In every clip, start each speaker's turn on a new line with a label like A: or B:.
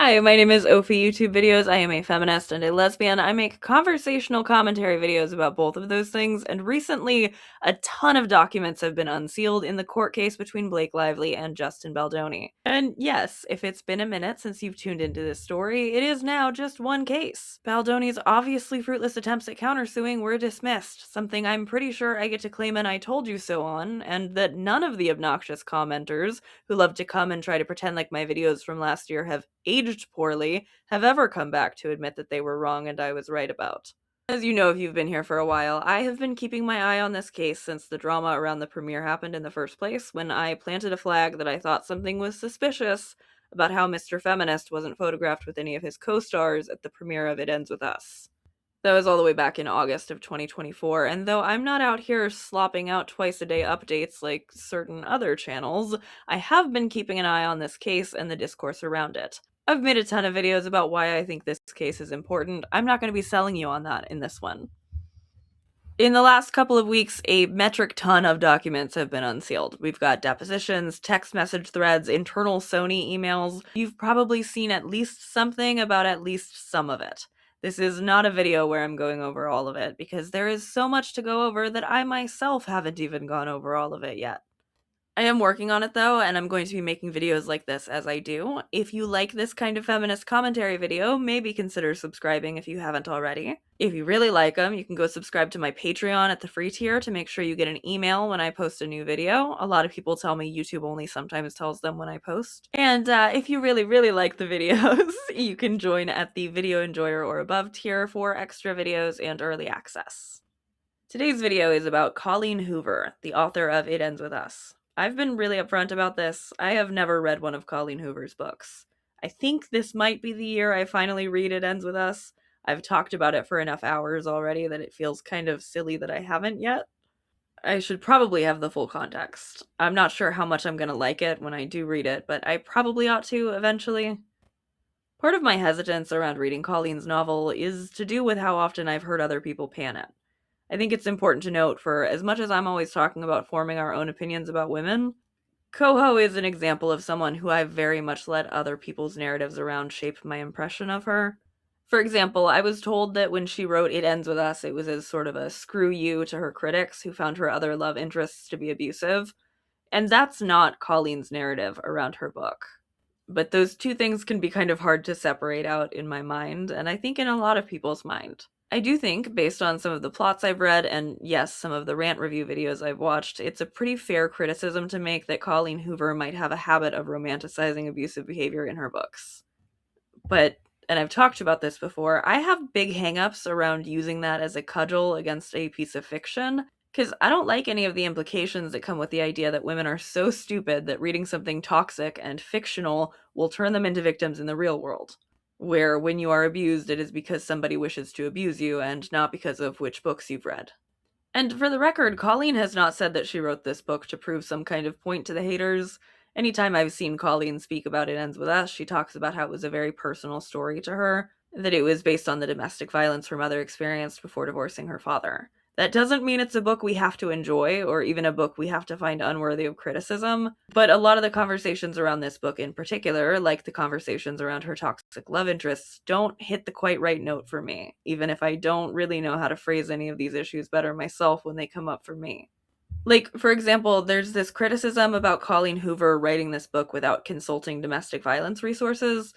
A: Hi, my name is Ophi YouTube Videos. I am a feminist and a lesbian. I make conversational commentary videos about both of those things, and recently a ton of documents have been unsealed in the court case between Blake Lively and Justin Baldoni. And yes, if it's been a minute since you've tuned into this story, it is now just one case. Baldoni's obviously fruitless attempts at countersuing were dismissed, something I'm pretty sure I get to claim an I told you so on, and that none of the obnoxious commenters who love to come and try to pretend like my videos from last year have aged poorly have ever come back to admit that they were wrong and I was right about. As you know if you've been here for a while, I have been keeping my eye on this case since the drama around the premiere happened in the first place, when I planted a flag that I thought something was suspicious about how Mr. Feminist wasn't photographed with any of his co-stars at the premiere of It Ends With Us. That was all the way back in August of 2024, and though I'm not out here slopping out twice-a-day updates like certain other channels, I have been keeping an eye on this case and the discourse around it. I've made a ton of videos about why I think this case is important. I'm not going to be selling you on that in this one. In the last couple of weeks, a metric ton of documents have been unsealed. We've got depositions, text message threads, internal Sony emails. You've probably seen at least something about at least some of it. This is not a video where I'm going over all of it, because there is so much to go over that I myself haven't even gone over all of it yet. I am working on it though, and I'm going to be making videos like this as I do. If you like this kind of feminist commentary video, maybe consider subscribing if you haven't already. If you really like them, you can go subscribe to my Patreon at the free tier to make sure you get an email when I post a new video. A lot of people tell me YouTube only sometimes tells them when I post. And if you really like the videos, you can join at the Video Enjoyer or above tier for extra videos and early access. Today's video is about Colleen Hoover, the author of It Ends With Us. I've been really upfront about this. I have never read one of Colleen Hoover's books. I think this might be the year I finally read It Ends With Us. I've talked about it for enough hours already that it feels kind of silly that I haven't yet. I should probably have the full context. I'm not sure how much I'm going to like it when I do read it, but I probably ought to eventually. Part of my hesitance around reading Colleen's novel is to do with how often I've heard other people pan it. I think it's important to note, for as much as I'm always talking about forming our own opinions about women, CoHo is an example of someone who I've very much let other people's narratives around shape my impression of her. For example, I was told that when she wrote It Ends With Us, it was as sort of a screw you to her critics who found her other love interests to be abusive, and that's not Colleen's narrative around her book. But those two things can be kind of hard to separate out in my mind, and I think in a lot of people's mind. I do think, based on some of the plots I've read, and yes, some of the rant review videos I've watched, it's a pretty fair criticism to make that Colleen Hoover might have a habit of romanticizing abusive behavior in her books. But, and I've talked about this before, I have big hangups around using that as a cudgel against a piece of fiction, because I don't like any of the implications that come with the idea that women are so stupid that reading something toxic and fictional will turn them into victims in the real world, where when you are abused, it is because somebody wishes to abuse you and not because of which books you've read. And for the record, Colleen has not said that she wrote this book to prove some kind of point to the haters. Anytime I've seen Colleen speak about It Ends With Us, she talks about how it was a very personal story to her, that it was based on the domestic violence her mother experienced before divorcing her father. That doesn't mean it's a book we have to enjoy, or even a book we have to find unworthy of criticism, but a lot of the conversations around this book in particular, like the conversations around her toxic love interests, don't hit the quite right note for me, even if I don't really know how to phrase any of these issues better myself when they come up for me. Like, for example, there's this criticism about Colleen Hoover writing this book without consulting domestic violence resources,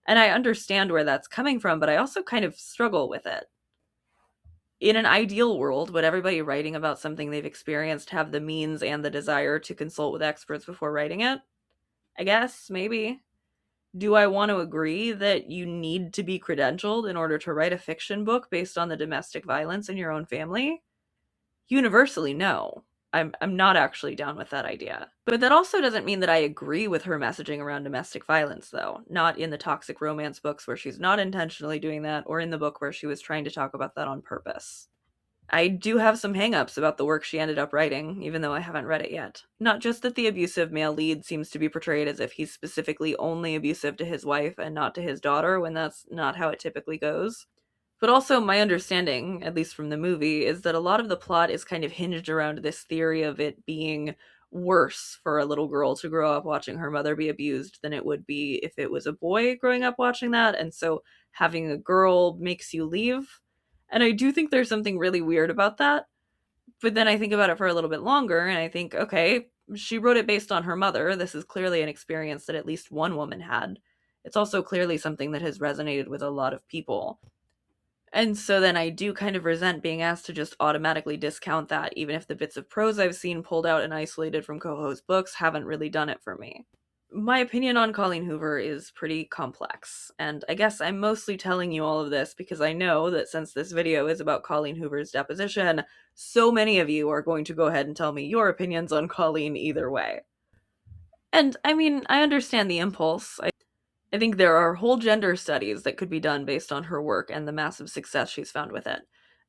A: and I understand where that's coming from, but I also kind of struggle with it. In an ideal world, would everybody writing about something they've experienced have the means and the desire to consult with experts before writing it? I guess, maybe. Do I want to agree that you need to be credentialed in order to write a fiction book based on the domestic violence in your own family? Universally, no. I'm not actually down with that idea. But that also doesn't mean that I agree with her messaging around domestic violence, though. Not in the toxic romance books where she's not intentionally doing that, or in the book where she was trying to talk about that on purpose. I do have some hangups about the work she ended up writing, even though I haven't read it yet. Not just that the abusive male lead seems to be portrayed as if he's specifically only abusive to his wife and not to his daughter, when that's not how it typically goes. But also, my understanding, at least from the movie, is that a lot of the plot is kind of hinged around this theory of it being worse for a little girl to grow up watching her mother be abused than it would be if it was a boy growing up watching that. And so having a girl makes you leave. And I do think there's something really weird about that. But then I think about it for a little bit longer and I think, okay, she wrote it based on her mother. This is clearly an experience that at least one woman had. It's also clearly something that has resonated with a lot of people. And so then I do kind of resent being asked to just automatically discount that, even if the bits of prose I've seen pulled out and isolated from CoHo's books haven't really done it for me. My opinion on Colleen Hoover is pretty complex, and I guess I'm mostly telling you all of this because I know that since this video is about Colleen Hoover's deposition, so many of you are going to go ahead and tell me your opinions on Colleen either way. And I mean, I understand the impulse. I think there are whole gender studies that could be done based on her work and the massive success she's found with it.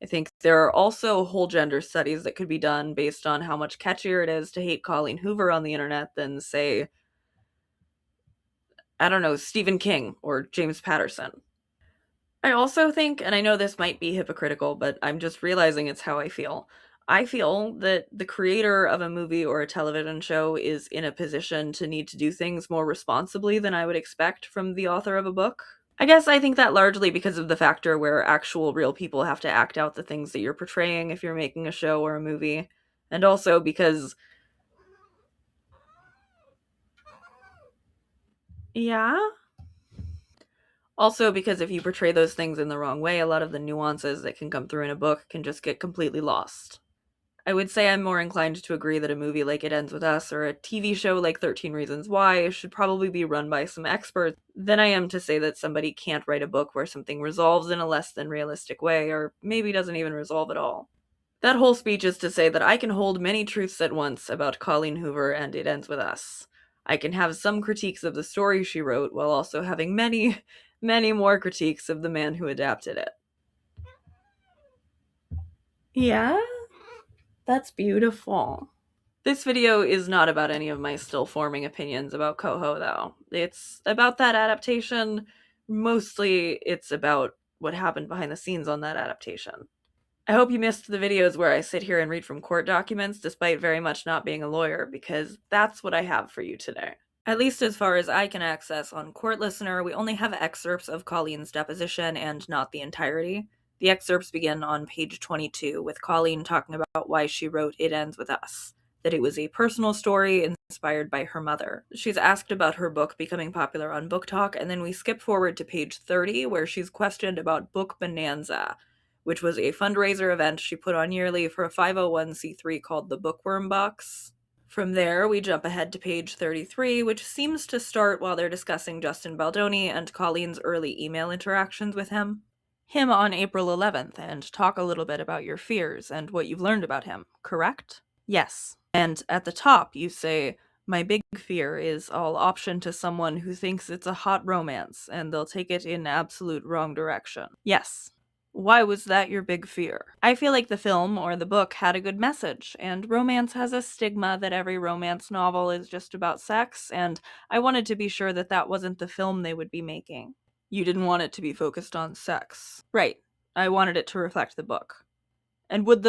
A: I think there are also whole gender studies that could be done based on how much catchier it is to hate Colleen Hoover on the internet than, say, I don't know, Stephen King or James Patterson. I also think, and I know this might be hypocritical, but I'm just realizing it's how I feel. I feel that the creator of a movie or a television show is in a position to need to do things more responsibly than I would expect from the author of a book. I guess I think that largely because of the factor where actual real people have to act out the things that you're portraying if you're making a show or a movie. And also because, yeah? Also because if you portray those things in the wrong way, a lot of the nuances that can come through in a book can just get completely lost. I would say I'm more inclined to agree that a movie like It Ends With Us or a TV show like 13 Reasons Why should probably be run by some experts than I am to say that somebody can't write a book where something resolves in a less than realistic way, or maybe doesn't even resolve at all. That whole speech is to say that I can hold many truths at once about Colleen Hoover and It Ends With Us. I can have some critiques of the story she wrote while also having many, many more critiques of the man who adapted it. Yeah? That's beautiful. This video is not about any of my still forming opinions about CoHo, though. It's about that adaptation. Mostly, it's about what happened behind the scenes on that adaptation. I hope you missed the videos where I sit here and read from court documents, despite very much not being a lawyer, because that's what I have for you today. At least as far as I can access on Court Listener, we only have excerpts of Colleen's deposition and not the entirety. The excerpts begin on page 22 with Colleen talking about why she wrote It Ends With Us, that it was a personal story inspired by her mother. She's asked about her book becoming popular on Book Talk, and then we skip forward to page 30 where she's questioned about Book Bonanza, which was a fundraiser event she put on yearly for a 501c3 called the Bookworm Box. From there, we jump ahead to page 33, which seems to start while they're discussing Justin Baldoni and Colleen's early email interactions with him. Him on April 11th, and talk a little bit about your fears and what you've learned about him, correct? Yes. And at the top, you say, my big fear is I'll option to someone who thinks it's a hot romance, and they'll take it in absolute wrong direction. Yes. Why was that your big fear? I feel like the film or the book had a good message, and romance has a stigma that every romance novel is just about sex, and I wanted to be sure that that wasn't the film they would be making. You didn't want it to be focused on sex. Right. I wanted it to reflect the book. And would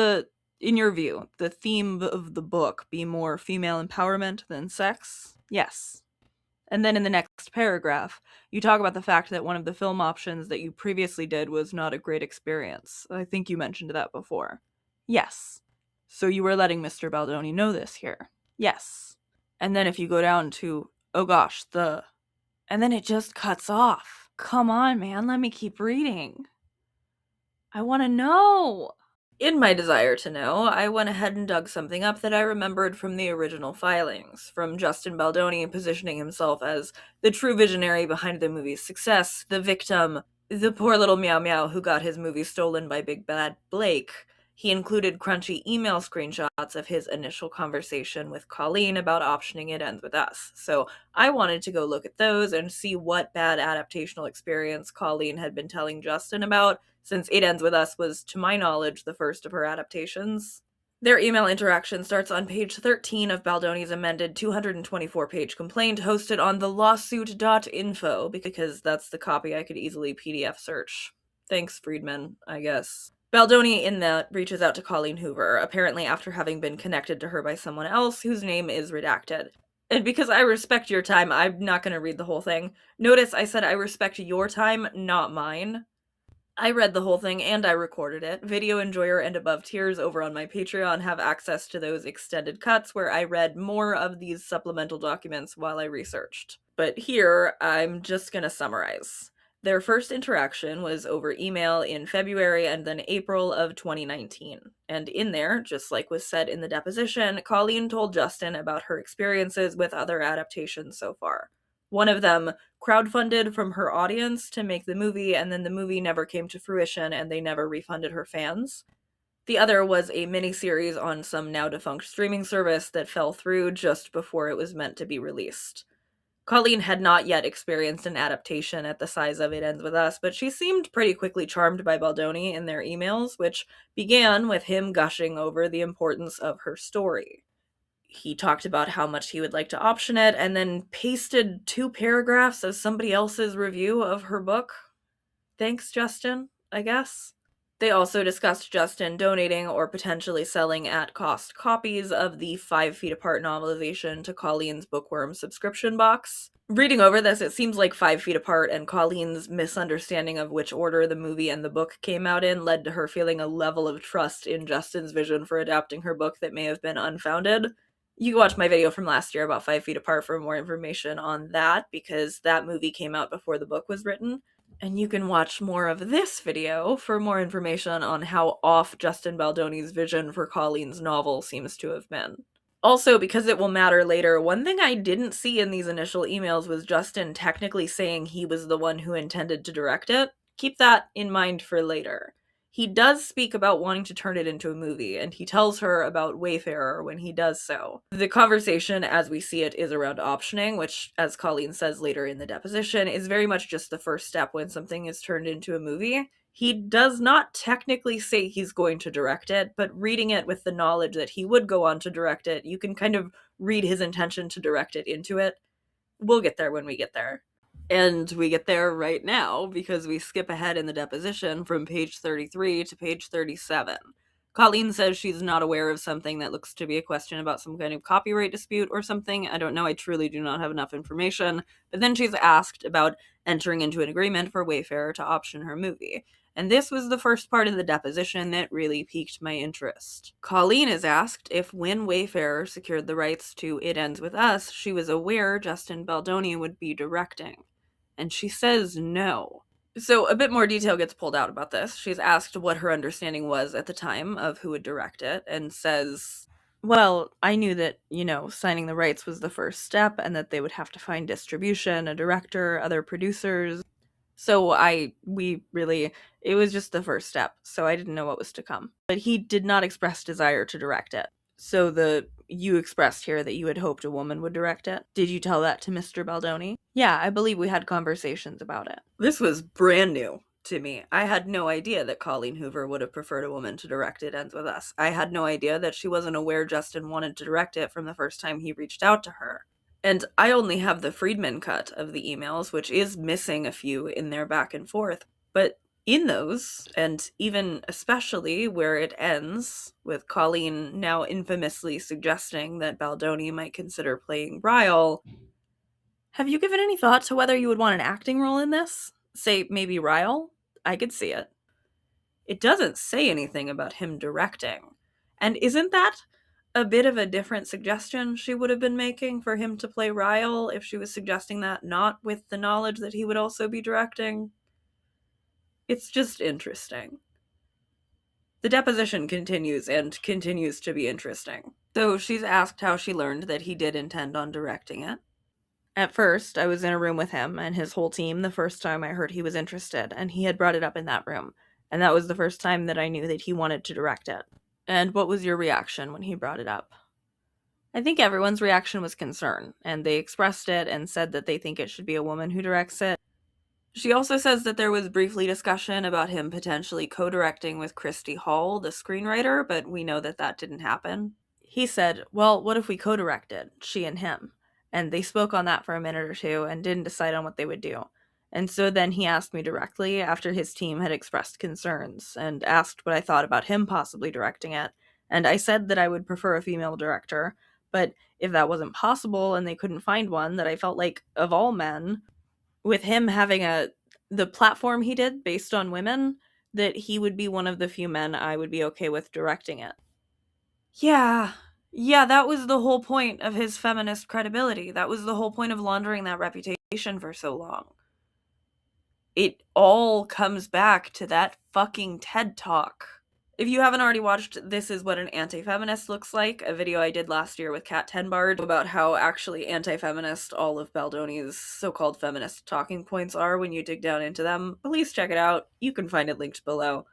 A: in your view, the theme of the book be more female empowerment than sex? Yes. And then in the next paragraph, you talk about the fact that one of the film options that you previously did was not a great experience. I think you mentioned that before. Yes. So you were letting Mr. Baldoni know this here. Yes. And then if you go down to, oh gosh, and then it just cuts off. Come on, man, let me keep reading. I want to know. In my desire to know, I went ahead and dug something up that I remembered from the original filings, from Justin Baldoni positioning himself as the true visionary behind the movie's success, the victim, the poor little meow meow who got his movie stolen by Big Bad Blake. He included crunchy email screenshots of his initial conversation with Colleen about optioning It Ends With Us. So I wanted to go look at those and see what bad adaptational experience Colleen had been telling Justin about, since It Ends With Us was, to my knowledge, the first of her adaptations. Their email interaction starts on page 13 of Baldoni's amended 224-page complaint hosted on the lawsuit.info, because that's the copy I could easily PDF search. Thanks, Friedman, I guess. Baldoni in that reaches out to Colleen Hoover, apparently after having been connected to her by someone else whose name is redacted. And because I respect your time, I'm not going to read the whole thing. Notice I said I respect your time, not mine. I read the whole thing and I recorded it. Video Enjoyer and Above Tiers over on my Patreon have access to those extended cuts where I read more of these supplemental documents while I researched. But here, I'm just gonna summarize. Their first interaction was over email in February and then April of 2019. And in there, just like was said in the deposition, Colleen told Justin about her experiences with other adaptations so far. One of them crowdfunded from her audience to make the movie, and then the movie never came to fruition and they never refunded her fans. The other was a miniseries on some now defunct streaming service that fell through just before it was meant to be released. Colleen had not yet experienced an adaptation at the size of It Ends With Us, but she seemed pretty quickly charmed by Baldoni in their emails, which began with him gushing over the importance of her story. He talked about how much he would like to option it and then pasted 2 paragraphs of somebody else's review of her book. Thanks, Justin, I guess. They also discussed Justin donating or potentially selling at cost copies of the 5 Feet Apart novelization to Colleen's Bookworm subscription box. Reading over this, it seems like 5 Feet Apart and Colleen's misunderstanding of which order the movie and the book came out in led to her feeling a level of trust in Justin's vision for adapting her book that may have been unfounded. You can watch my video from last year about 5 Feet Apart for more information on that, because that movie came out before the book was written. And you can watch more of this video for more information on how off Justin Baldoni's vision for Colleen's novel seems to have been. Also, because it will matter later, one thing I didn't see in these initial emails was Justin technically saying he was the one who intended to direct it. Keep that in mind for later. He does speak about wanting to turn it into a movie, and he tells her about Wayfarer when he does so. The conversation, as we see it, is around optioning, which, as Colleen says later in the deposition, is very much just the first step when something is turned into a movie. He does not technically say he's going to direct it, but reading it with the knowledge that he would go on to direct it, you can kind of read his intention to direct it into it. We'll get there when we get there. And we get there right now because we skip ahead in the deposition from page 33 to page 37. Colleen says she's not aware of something that looks to be a question about some kind of copyright dispute or something. I don't know. I truly do not have enough information. But then she's asked about entering into an agreement for Wayfarer to option her movie. And this was the first part of the deposition that really piqued my interest. Colleen is asked if when Wayfarer secured the rights to It Ends With Us, she was aware Justin Baldoni would be directing. And she says no. So a bit more detail gets pulled out about this. She's asked what her understanding was at the time of who would direct it, and says, well, I knew that, signing the rights was the first step and that they would have to find distribution, a director, other producers. So it was just the first step, so I didn't know what was to come. But he did not express desire to direct it. So you expressed here that you had hoped a woman would direct it. Did you tell that to Mr. Baldoni? Yeah, I believe we had conversations about it. This was brand new to me. I had no idea that Colleen Hoover would have preferred a woman to direct It Ends With Us. I had no idea that she wasn't aware Justin wanted to direct it from the first time he reached out to her. And I only have the Friedman cut of the emails, which is missing a few in their back and forth. But in those, and even especially where it ends, with Colleen now infamously suggesting that Baldoni might consider playing Ryle, have you given any thought to whether you would want an acting role in this? Say, maybe Ryle? I could see it. It doesn't say anything about him directing. And isn't that a bit of a different suggestion she would have been making for him to play Ryle if she was suggesting that not with the knowledge that he would also be directing? It's just interesting. The deposition continues and continues to be interesting. So she's asked how she learned that he did intend on directing it. At first, I was in a room with him and his whole team the first time I heard he was interested, and he had brought it up in that room. And that was the first time that I knew that he wanted to direct it. And what was your reaction when he brought it up? I think everyone's reaction was concern, and they expressed it and said that they think it should be a woman who directs it. She also says that there was briefly discussion about him potentially co-directing with Christy Hall, the screenwriter, but we know that that didn't happen. He said, well, what if we co-directed, she and him? And they spoke on that for a minute or two and didn't decide on what they would do. And so then he asked me directly after his team had expressed concerns and asked what I thought about him possibly directing it. And I said that I would prefer a female director, but if that wasn't possible and they couldn't find one, that I felt like, of all men, with him having the platform he did based on women, that he would be one of the few men I would be okay with directing it. Yeah. Yeah, that was the whole point of his feminist credibility. That was the whole point of laundering that reputation for so long. It all comes back to that fucking TED Talk. If you haven't already watched This Is What an Anti-Feminist Looks Like, a video I did last year with Kat Tenbard about how actually anti-feminist all of Baldoni's so-called feminist talking points are when you dig down into them, please check it out. You can find it linked below.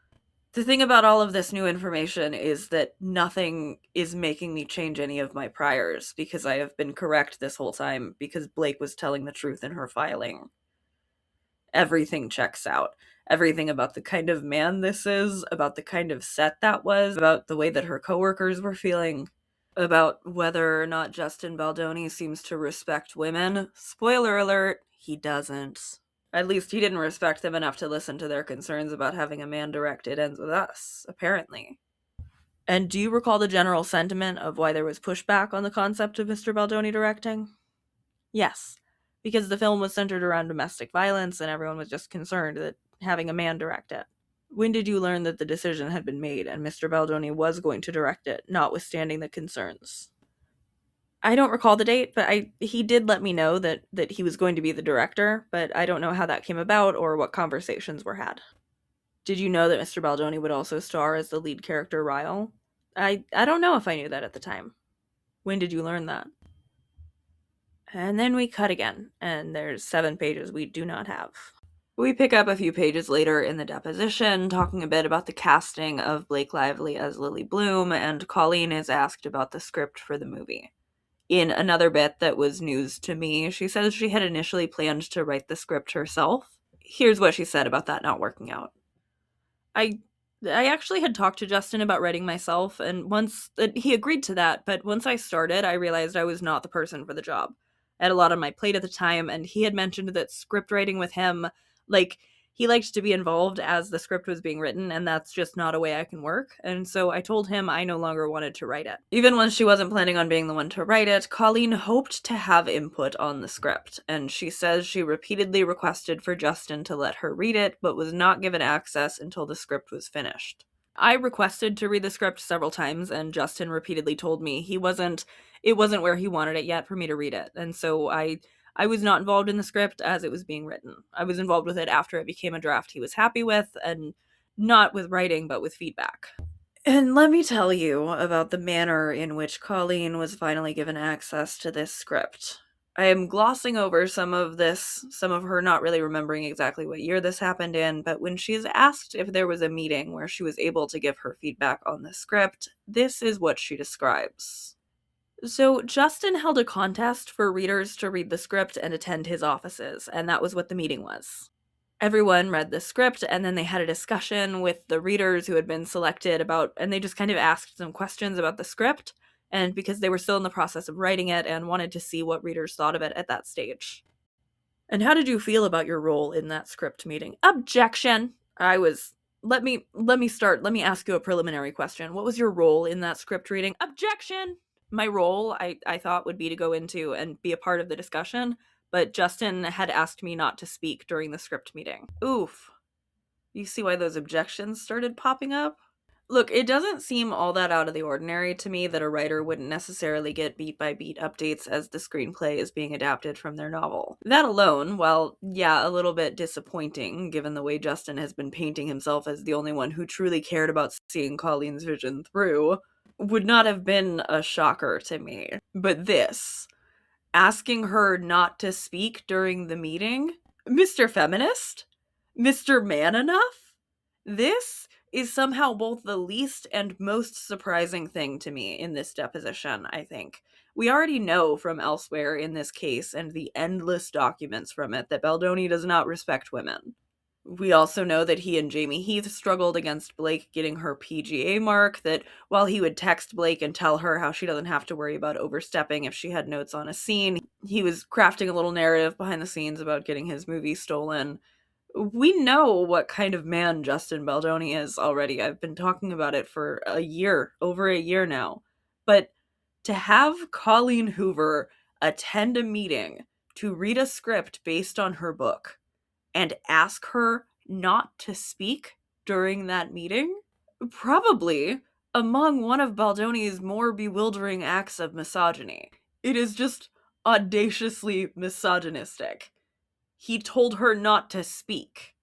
A: The thing about all of this new information is that nothing is making me change any of my priors, because I have been correct this whole time, because Blake was telling the truth in her filing. Everything checks out. Everything about the kind of man this is, about the kind of set that was, about the way that her coworkers were feeling, about whether or not Justin Baldoni seems to respect women. Spoiler alert, he doesn't. At least he didn't respect them enough to listen to their concerns about having a man direct It Ends With Us, apparently. And do you recall the general sentiment of why there was pushback on the concept of Mr. Baldoni directing? Yes, because the film was centered around domestic violence and everyone was just concerned that having a man direct it. When did you learn that the decision had been made and Mr. Baldoni was going to direct it, notwithstanding the concerns? I don't recall the date, but he did let me know that he was going to be the director, but I don't know how that came about or what conversations were had. Did you know that Mr. Baldoni would also star as the lead character Ryle? I don't know if I knew that at the time. When did you learn that? And then we cut again, and there's 7 pages we do not have. We pick up a few pages later in the deposition, talking a bit about the casting of Blake Lively as Lily Bloom, and Colleen is asked about the script for the movie. In another bit that was news to me, she says she had initially planned to write the script herself. Here's what she said about that not working out. I actually had talked to Justin about writing myself, and once he agreed to that, but once I started, I realized I was not the person for the job. I had a lot on my plate at the time, and he had mentioned that script writing with him, like, he liked to be involved as the script was being written, and that's just not a way I can work. And so I told him I no longer wanted to write it. Even when she wasn't planning on being the one to write it, Colleen hoped to have input on the script, and she says she repeatedly requested for Justin to let her read it, but was not given access until the script was finished. I requested to read the script several times, and Justin repeatedly told me it wasn't where he wanted it yet for me to read it. And so I was not involved in the script as it was being written. I was involved with it after it became a draft he was happy with, and not with writing, but with feedback. And let me tell you about the manner in which Colleen was finally given access to this script. I am glossing over some of her not really remembering exactly what year this happened in, but when she is asked if there was a meeting where she was able to give her feedback on the script, this is what she describes. So Justin held a contest for readers to read the script and attend his offices, and that was what the meeting was. Everyone read the script, and then they had a discussion with the readers who had been selected and they just kind of asked some questions about the script, and because they were still in the process of writing it and wanted to see what readers thought of it at that stage. And how did you feel about your role in that script meeting? Objection! Let me ask you a preliminary question. What was your role in that script reading? Objection! My role, I thought, would be to go into and be a part of the discussion, but Justin had asked me not to speak during the script meeting. Oof. You see why those objections started popping up? Look, it doesn't seem all that out of the ordinary to me that a writer wouldn't necessarily get beat-by-beat updates as the screenplay is being adapted from their novel. That alone, while, yeah, a little bit disappointing, given the way Justin has been painting himself as the only one who truly cared about seeing Colleen's vision through, would not have been a shocker to me. But this, asking her not to speak during the meeting? Mr. Feminist? Mr. Man Enough? This is somehow both the least and most surprising thing to me in this deposition, I think. We already know from elsewhere in this case and the endless documents from it that Baldoni does not respect women. We also know that he and Jamie Heath struggled against Blake getting her PGA mark, that while he would text Blake and tell her how she doesn't have to worry about overstepping if she had notes on a scene, he was crafting a little narrative behind the scenes about getting his movie stolen. We know what kind of man Justin Baldoni is already. I've been talking about it for over a year now. But to have Colleen Hoover attend a meeting to read a script based on her book and ask her not to speak during that meeting, probably among one of Baldoni's more bewildering acts of misogyny. It is just audaciously misogynistic. He told her not to speak.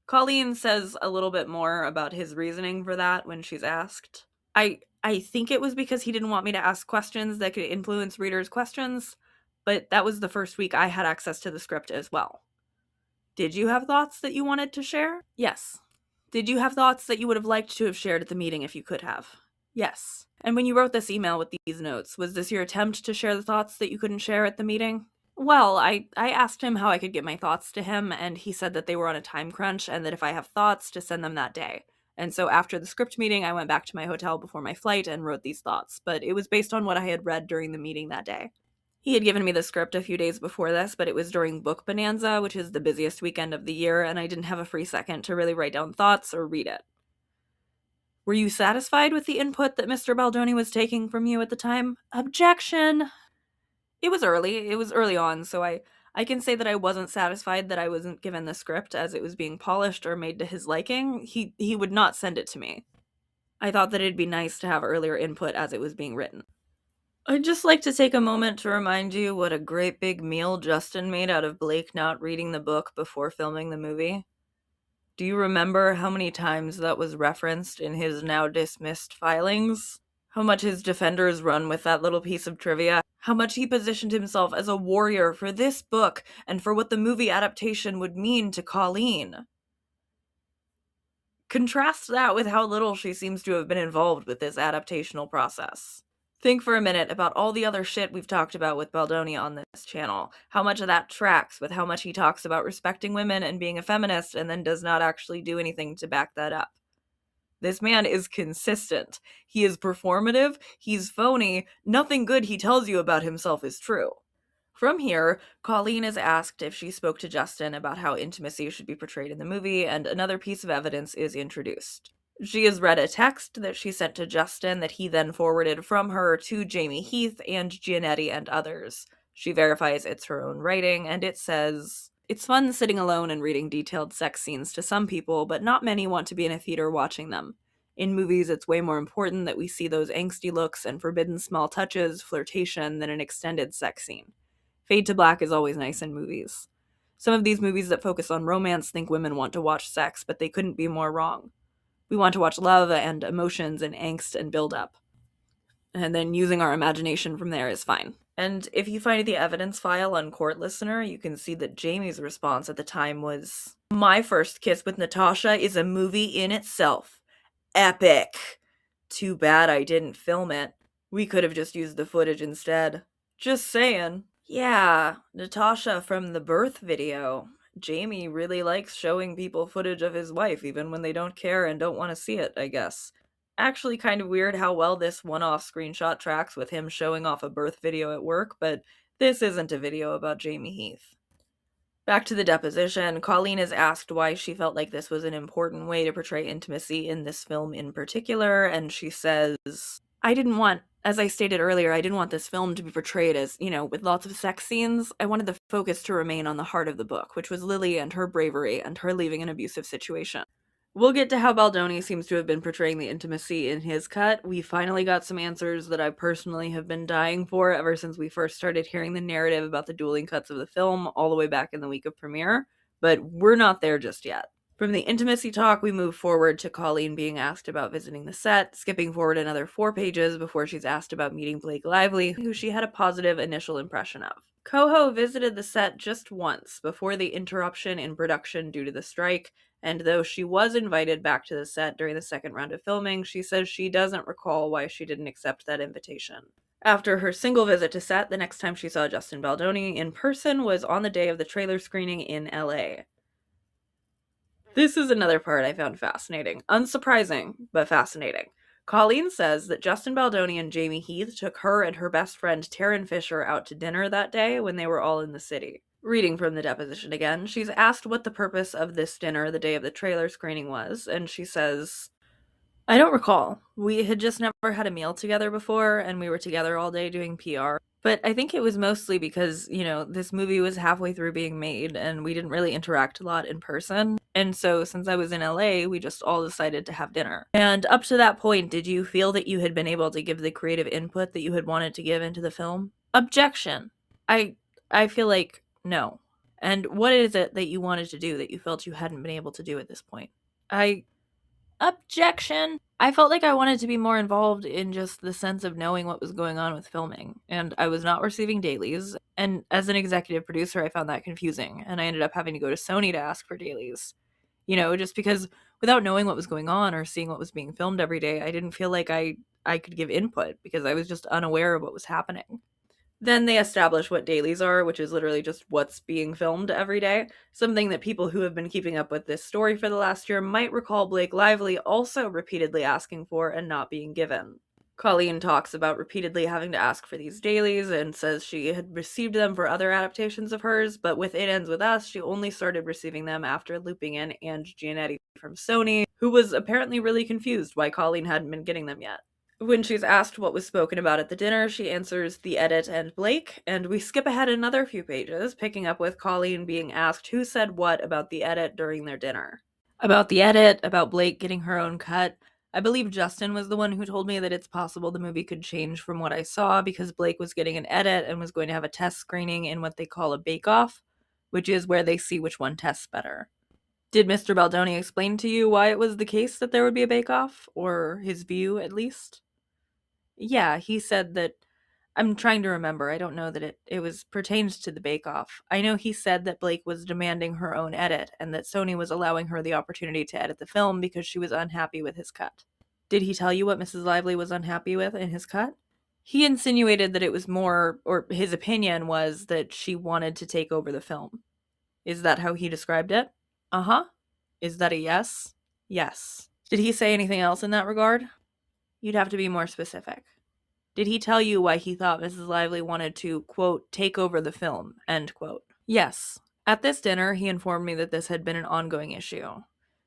A: Colleen says a little bit more about his reasoning for that when she's asked. I think it was because he didn't want me to ask questions that could influence readers' questions, but that was the first week I had access to the script as well. Did you have thoughts that you wanted to share? Yes. Did you have thoughts that you would have liked to have shared at the meeting if you could have? Yes. And when you wrote this email with these notes, was this your attempt to share the thoughts that you couldn't share at the meeting? Well, I asked him how I could get my thoughts to him, and he said that they were on a time crunch and that if I have thoughts, to send them that day. And so after the script meeting, I went back to my hotel before my flight and wrote these thoughts, but it was based on what I had read during the meeting that day. He had given me the script a few days before this, but it was during Book Bonanza, which is the busiest weekend of the year, and I didn't have a free second to really write down thoughts or read it. Were you satisfied with the input that Mr. Baldoni was taking from you at the time? Objection! It was early on, so I can say that I wasn't satisfied that I wasn't given the script as it was being polished or made to his liking. He would not send it to me. I thought that it'd be nice to have earlier input as it was being written. I'd just like to take a moment to remind you what a great big meal Justin made out of Blake not reading the book before filming the movie. Do you remember how many times that was referenced in his now dismissed filings? How much his defenders run with that little piece of trivia? How much he positioned himself as a warrior for this book and for what the movie adaptation would mean to Colleen? Contrast that with how little she seems to have been involved with this adaptational process. Think for a minute about all the other shit we've talked about with Baldoni on this channel. How much of that tracks with how much he talks about respecting women and being a feminist and then does not actually do anything to back that up. This man is consistent. He is performative. He's phony. Nothing good he tells you about himself is true. From here, Colleen is asked if she spoke to Justin about how intimacy should be portrayed in the movie, and another piece of evidence is introduced. She has read a text that she sent to Justin that he then forwarded from her to Jamie Heath and Giannetti and others. She verifies it's her own writing, and it says, "It's fun sitting alone and reading detailed sex scenes to some people, but not many want to be in a theater watching them. In movies, it's way more important that we see those angsty looks and forbidden small touches, flirtation, than an extended sex scene. Fade to black is always nice in movies. Some of these movies that focus on romance think women want to watch sex, but they couldn't be more wrong. We want to watch love and emotions and angst and build-up. And then using our imagination from there is fine." And if you find the evidence file on Court Listener, you can see that Jamie's response at the time was, "My first kiss with Natasha is a movie in itself. Epic. Too bad I didn't film it. We could have just used the footage instead. Just saying." Yeah, Natasha from the birth video. Jamie really likes showing people footage of his wife even when they don't care and don't want to see it, I guess. Actually kind of weird how well this one-off screenshot tracks with him showing off a birth video at work, but this isn't a video about Jamie Heath. Back to the deposition, Colleen is asked why she felt like this was an important way to portray intimacy in this film in particular, and she says, as I stated earlier, I didn't want this film to be portrayed as, with lots of sex scenes. I wanted the focus to remain on the heart of the book, which was Lily and her bravery and her leaving an abusive situation. We'll get to how Baldoni seems to have been portraying the intimacy in his cut. We finally got some answers that I personally have been dying for ever since we first started hearing the narrative about the dueling cuts of the film all the way back in the week of premiere, but we're not there just yet. From the intimacy talk, we move forward to Colleen being asked about visiting the set, skipping forward another 4 pages before she's asked about meeting Blake Lively, who she had a positive initial impression of. CoHo visited the set just once before the interruption in production due to the strike, and though she was invited back to the set during the second round of filming, she says she doesn't recall why she didn't accept that invitation. After her single visit to set, the next time she saw Justin Baldoni in person was on the day of the trailer screening in LA. This is another part I found fascinating. Unsurprising, but fascinating. Colleen says that Justin Baldoni and Jamie Heath took her and her best friend Taryn Fisher out to dinner that day when they were all in the city. Reading from the deposition again, she's asked what the purpose of this dinner the day of the trailer screening was, and she says, I don't recall. We had just never had a meal together before, and we were together all day doing PR. But I think it was mostly because, this movie was halfway through being made, and we didn't really interact a lot in person. And so, since I was in LA, we just all decided to have dinner. And up to that point, did you feel that you had been able to give the creative input that you had wanted to give into the film? Objection. I feel like no. And what is it that you wanted to do that you felt you hadn't been able to do at this point? Objection. I felt like I wanted to be more involved in just the sense of knowing what was going on with filming, and I was not receiving dailies, and as an executive producer, I found that confusing, and I ended up having to go to Sony to ask for dailies. Just because without knowing what was going on or seeing what was being filmed every day, I didn't feel like I could give input because I was just unaware of what was happening. Then they establish what dailies are, which is literally just what's being filmed every day. Something that people who have been keeping up with this story for the last year might recall Blake Lively also repeatedly asking for and not being given. Colleen talks about repeatedly having to ask for these dailies and says she had received them for other adaptations of hers, but with It Ends With Us, she only started receiving them after looping in Ange Giannetti from Sony, who was apparently really confused why Colleen hadn't been getting them yet. When she's asked what was spoken about at the dinner, she answers the edit and Blake, and we skip ahead another few pages, picking up with Colleen being asked who said what about the edit during their dinner. About the edit, about Blake getting her own cut. I believe Justin was the one who told me that it's possible the movie could change from what I saw because Blake was getting an edit and was going to have a test screening in what they call a bake-off, which is where they see which one tests better. Did Mr. Baldoni explain to you why it was the case that there would be a bake-off, or his view at least? Yeah, he said that. I'm trying to remember. I don't know that it was pertains to the Bake Off. I know he said that Blake was demanding her own edit and that Sony was allowing her the opportunity to edit the film because she was unhappy with his cut. Did he tell you what Mrs. Lively was unhappy with in his cut? He insinuated that it was more, or his opinion was that she wanted to take over the film. Is that how he described it? Uh-huh. Is that a yes? Yes. Did he say anything else in that regard? You'd have to be more specific. Did he tell you why he thought Mrs. Lively wanted to, quote, take over the film, end quote? Yes. At this dinner, he informed me that this had been an ongoing issue,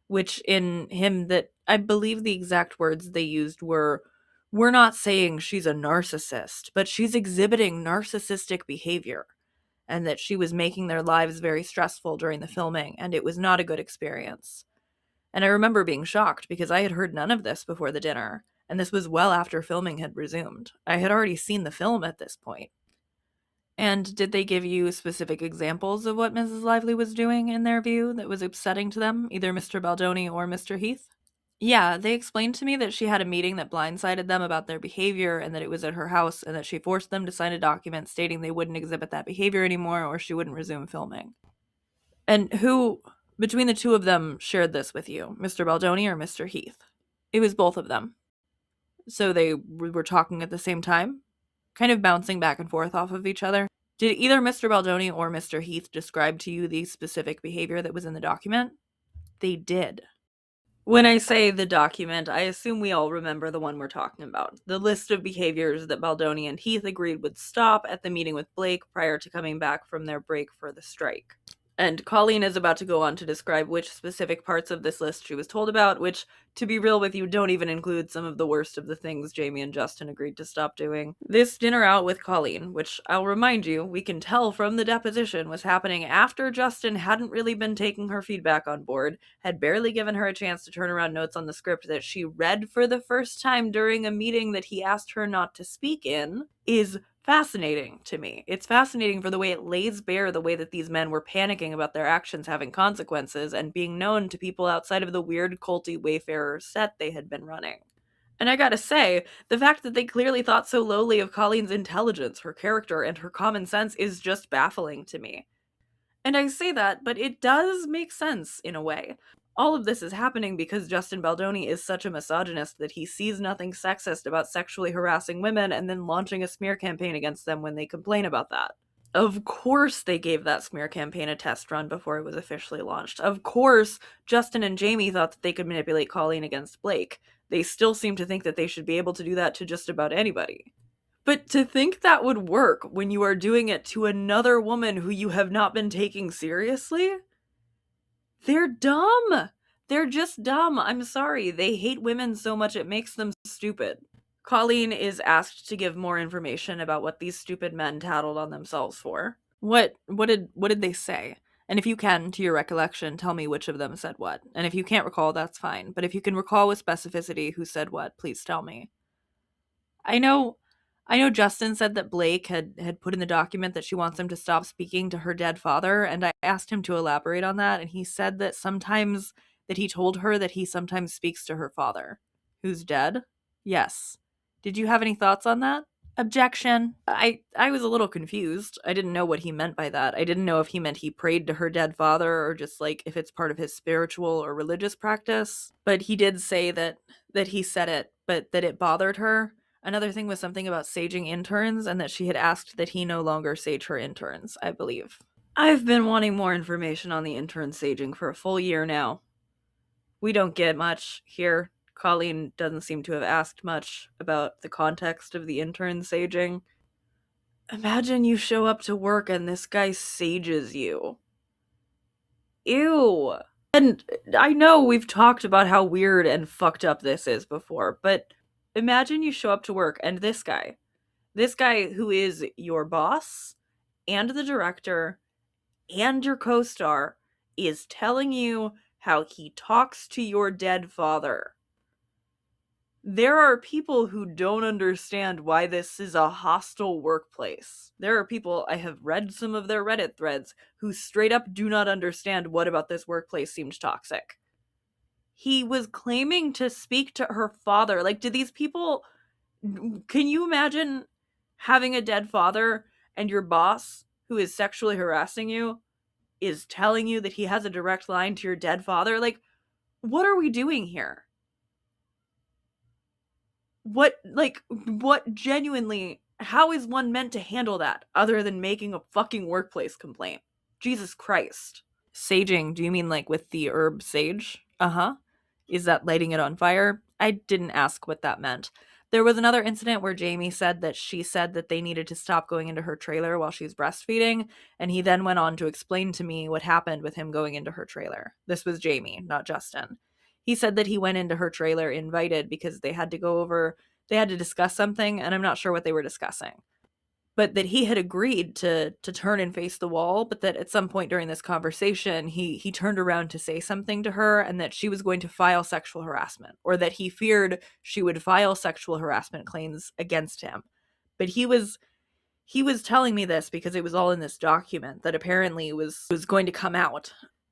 A: which in him that I believe the exact words they used were, we're not saying she's a narcissist, but she's exhibiting narcissistic behavior, and that she was making their lives very stressful during the filming, and it was not a good experience. And I remember being shocked because I had heard none of this before the dinner, and this was well after filming had resumed. I had already seen the film at this point. And did they give you specific examples of what Mrs. Lively was doing, in their view, that was upsetting to them, either Mr. Baldoni or Mr. Heath? Yeah, they explained to me that she had a meeting that blindsided them about their behavior and that it was at her house and that she forced them to sign a document stating they wouldn't exhibit that behavior anymore or she wouldn't resume filming. And who, between the two of them, shared this with you, Mr. Baldoni or Mr. Heath? It was both of them. So they were talking at the same time, kind of bouncing back and forth off of each other. Did either Mr. Baldoni or Mr. Heath describe to you the specific behavior that was in the document? They did. When I say the document, I assume we all remember the one we're talking about. The list of behaviors that Baldoni and Heath agreed would stop at the meeting with Blake prior to coming back from their break for the strike. And Colleen is about to go on to describe which specific parts of this list she was told about, which, to be real with you, don't even include some of the worst of the things Jamie and Justin agreed to stop doing. This dinner out with Colleen, which I'll remind you, we can tell from the deposition was happening after Justin hadn't really been taking her feedback on board, had barely given her a chance to turn around notes on the script that she read for the first time during a meeting that he asked her not to speak in, is fascinating to me. It's fascinating for the way it lays bare the way that these men were panicking about their actions having consequences and being known to people outside of the weird culty Wayfarer set they had been running. And I gotta say, the fact that they clearly thought so lowly of Colleen's intelligence, her character, and her common sense is just baffling to me. And I say that, but it does make sense in a way. All of this is happening because Justin Baldoni is such a misogynist that he sees nothing sexist about sexually harassing women and then launching a smear campaign against them when they complain about that. Of course they gave that smear campaign a test run before it was officially launched. Of course Justin and Jamie thought that they could manipulate Colleen against Blake. They still seem to think that they should be able to do that to just about anybody. But to think that would work when you are doing it to another woman who you have not been taking seriously? They're dumb. They're just dumb. I'm sorry. They hate women so much it makes them stupid. Colleen is asked to give more information about what these stupid men tattled on themselves for. What did they say? And if you can, to your recollection, tell me which of them said what. And if you can't recall, that's fine. But if you can recall with specificity who said what, please tell me. I know Justin said that Blake had put in the document that she wants him to stop speaking to her dead father, and I asked him to elaborate on that, and he said that he told her that he sometimes speaks to her father, who's dead. Yes. Did you have any thoughts on that? Objection. I was a little confused. I didn't know what he meant by that. I didn't know if he meant he prayed to her dead father or just like if it's part of his spiritual or religious practice. But he did say that he said it, but that it bothered her. Another thing was something about saging interns and that she had asked that he no longer sage her interns, I believe. I've been wanting more information on the intern saging for a full year now. We don't get much here. Colleen doesn't seem to have asked much about the context of the intern saging. Imagine you show up to work and this guy sages you. Ew. And I know we've talked about how weird and fucked up this is before, but imagine you show up to work and this guy who is your boss and the director and your co-star, is telling you how he talks to your dead father. There are people who don't understand why this is a hostile workplace. There are people, I have read some of their Reddit threads, who straight up do not understand what about this workplace seemed toxic. He was claiming to speak to her father. Like, do these people... Can you imagine having a dead father and your boss, who is sexually harassing you, is telling you that he has a direct line to your dead father? Like, what are we doing here? What genuinely, how is one meant to handle that other than making a fucking workplace complaint? Jesus Christ. Saging, do you mean like with the herb sage? Uh-huh. Is that lighting it on fire? I didn't ask what that meant. There was another incident where Jamie said that she said that they needed to stop going into her trailer while she's breastfeeding, and he then went on to explain to me what happened with him going into her trailer. This was Jamie, not Justin. He said that he went into her trailer invited because they had to discuss something, and I'm not sure what they were discussing. But that he had agreed to turn and face the wall, but that at some point during this conversation, he turned around to say something to her and that she was going to file sexual harassment, or that he feared she would file sexual harassment claims against him. But he was telling me this because it was all in this document that apparently was going to come out.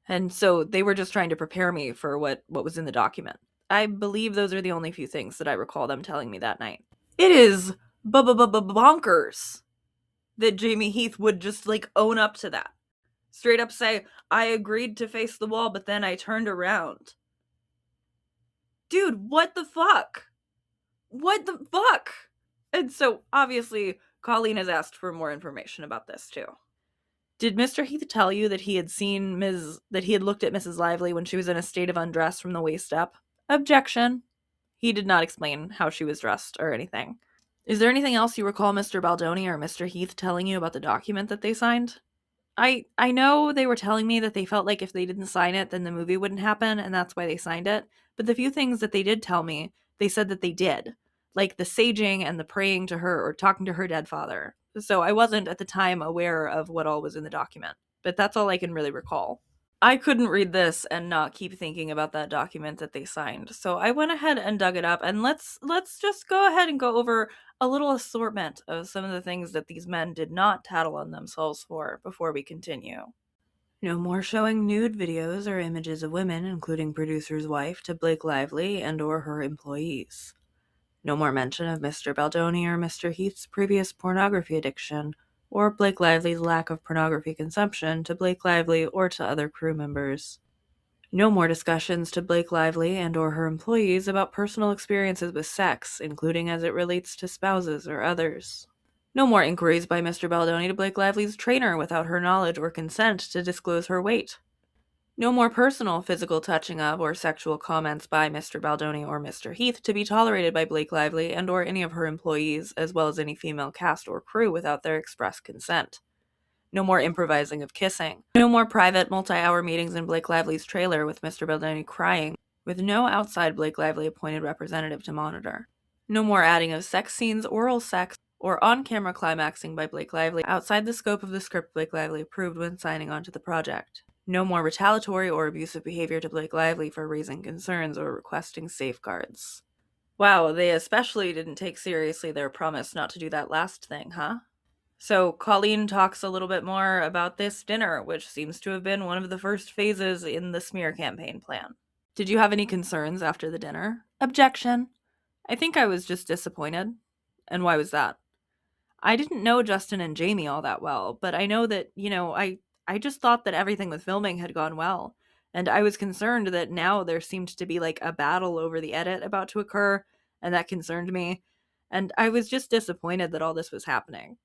A: And so they were just trying to prepare me for what was in the document. I believe those are the only few things that I recall them telling me that night. It is bonkers that Jamie Heath would just like own up to that. Straight up say, I agreed to face the wall, but then I turned around. Dude, what the fuck? What the fuck? And so obviously Colleen has asked for more information about this too. Did Mr. Heath tell you that he had looked at Mrs. Lively when she was in a state of undress from the waist up? Objection. He did not explain how she was dressed or anything. Is there anything else you recall Mr. Baldoni or Mr. Heath telling you about the document that they signed? I know they were telling me that they felt like if they didn't sign it, then the movie wouldn't happen, and that's why they signed it. But the few things that they did tell me, they said that they did. Like the saging and the praying to her or talking to her dead father. So I wasn't at the time aware of what all was in the document. But that's all I can really recall. I couldn't read this and not keep thinking about that document that they signed. So I went ahead and dug it up, and let's just go ahead and go over a little assortment of some of the things that these men did not tattle on themselves for before we continue. No more showing nude videos or images of women, including producer's wife, to Blake Lively and or her employees. No more mention of Mr. Baldoni or Mr. Heath's previous pornography addiction, or Blake Lively's lack of pornography consumption to Blake Lively or to other crew members. No more discussions to Blake Lively and or her employees about personal experiences with sex, including as it relates to spouses or others. No more inquiries by Mr. Baldoni to Blake Lively's trainer without her knowledge or consent to disclose her weight. No more personal physical touching of or sexual comments by Mr. Baldoni or Mr. Heath to be tolerated by Blake Lively and or any of her employees, as well as any female cast or crew without their express consent. No more improvising of kissing. No more private multi-hour meetings in Blake Lively's trailer with Mr. Baldoni crying, with no outside Blake Lively appointed representative to monitor. No more adding of sex scenes, oral sex, or on-camera climaxing by Blake Lively outside the scope of the script Blake Lively approved when signing on to the project. No more retaliatory or abusive behavior to Blake Lively for raising concerns or requesting safeguards. Wow, they especially didn't take seriously their promise not to do that last thing, huh? So Colleen talks a little bit more about this dinner, which seems to have been one of the first phases in the smear campaign plan. Did you have any concerns after the dinner? Objection. I think I was just disappointed. And why was that? I didn't know Justin and Jamie all that well, but I know that, I just thought that everything with filming had gone well. And I was concerned that now there seemed to be like a battle over the edit about to occur, and that concerned me. And I was just disappointed that all this was happening.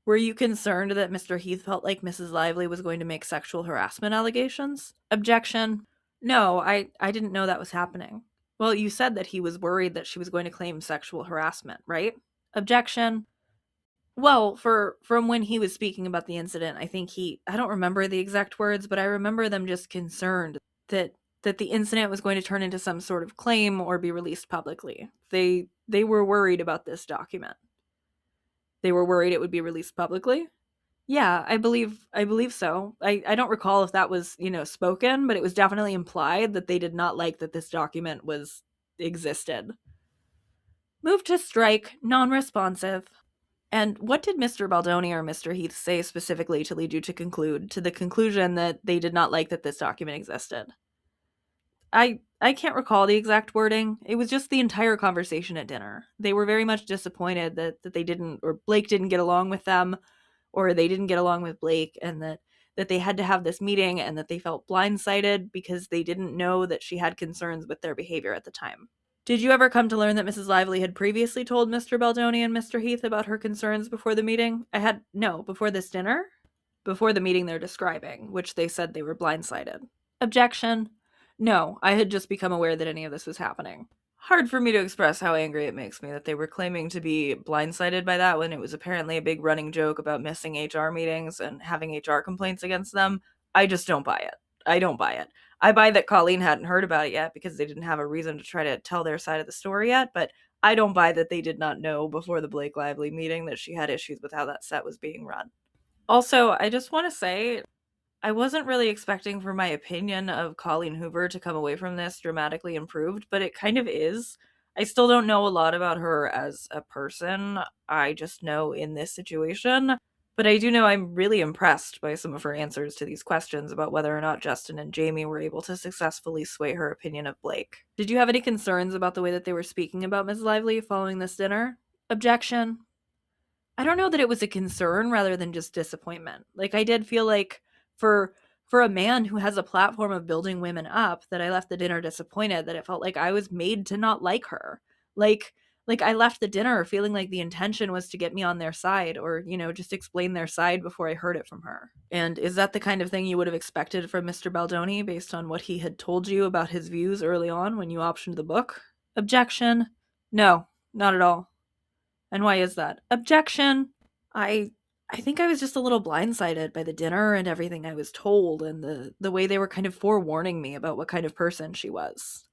A: Were you concerned that Mr. Heath felt like Mrs. Lively was going to make sexual harassment allegations? Objection. No, I didn't know that was happening. Well, you said that he was worried that she was going to claim sexual harassment, right? Objection. Well, from when he was speaking about the incident, I don't remember the exact words, but I remember them just concerned that the incident was going to turn into some sort of claim or be released publicly. They were worried about this document. They were worried it would be released publicly? Yeah, I believe so. I don't recall if that was, spoken, but it was definitely implied that they did not like that this document existed. Move to strike, non-responsive. And what did Mr. Baldoni or Mr. Heath say specifically to lead you to the conclusion that they did not like that this document existed? I can't recall the exact wording. It was just the entire conversation at dinner. They were very much disappointed that they didn't, or Blake didn't get along with them, or they didn't get along with Blake, and that they had to have this meeting, and that they felt blindsided because they didn't know that she had concerns with their behavior at the time. Did you ever come to learn that Mrs. Lively had previously told Mr. Baldoni and Mr. Heath about her concerns before the meeting? Before this dinner? Before the meeting they're describing, which they said they were blindsided. Objection. No, I had just become aware that any of this was happening. Hard for me to express how angry it makes me that they were claiming to be blindsided by that when it was apparently a big running joke about missing HR meetings and having HR complaints against them. I just don't buy it. I don't buy it. I buy that Colleen hadn't heard about it yet because they didn't have a reason to try to tell their side of the story yet, but I don't buy that they did not know before the Blake Lively meeting that she had issues with how that set was being run. Also, I just want to say, I wasn't really expecting for my opinion of Colleen Hoover to come away from this dramatically improved, but it kind of is. I still don't know a lot about her as a person. I just know in this situation. But I do know I'm really impressed by some of her answers to these questions about whether or not Justin and Jamie were able to successfully sway her opinion of Blake. Did you have any concerns about the way that they were speaking about Ms. Lively following this dinner? Objection. I don't know that it was a concern rather than just disappointment. Like, I did feel like for a man who has a platform of building women up, that I left the dinner disappointed, that it felt like I was made to not like her. Like I left the dinner feeling like the intention was to get me on their side, or, just explain their side before I heard it from her. And is that the kind of thing you would have expected from Mr. Baldoni based on what he had told you about his views early on when you optioned the book? Objection. No, not at all. And why is that? Objection. I think I was just a little blindsided by the dinner and everything I was told, and the way they were kind of forewarning me about what kind of person she was.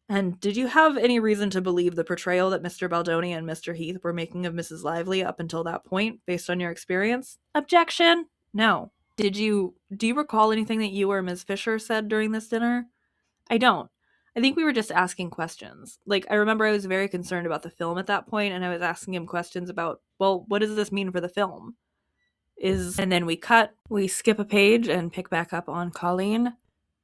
A: And did you have any reason to believe the portrayal that Mr. Baldoni and Mr. Heath were making of Mrs. Lively up until that point, based on your experience? Objection. No. Do you recall anything that you or Ms. Fisher said during this dinner? I don't. I think we were just asking questions. Like, I remember I was very concerned about the film at that point, and I was asking him questions about, well, what does this mean for the film? And then we skip a page and pick back up on Colleen.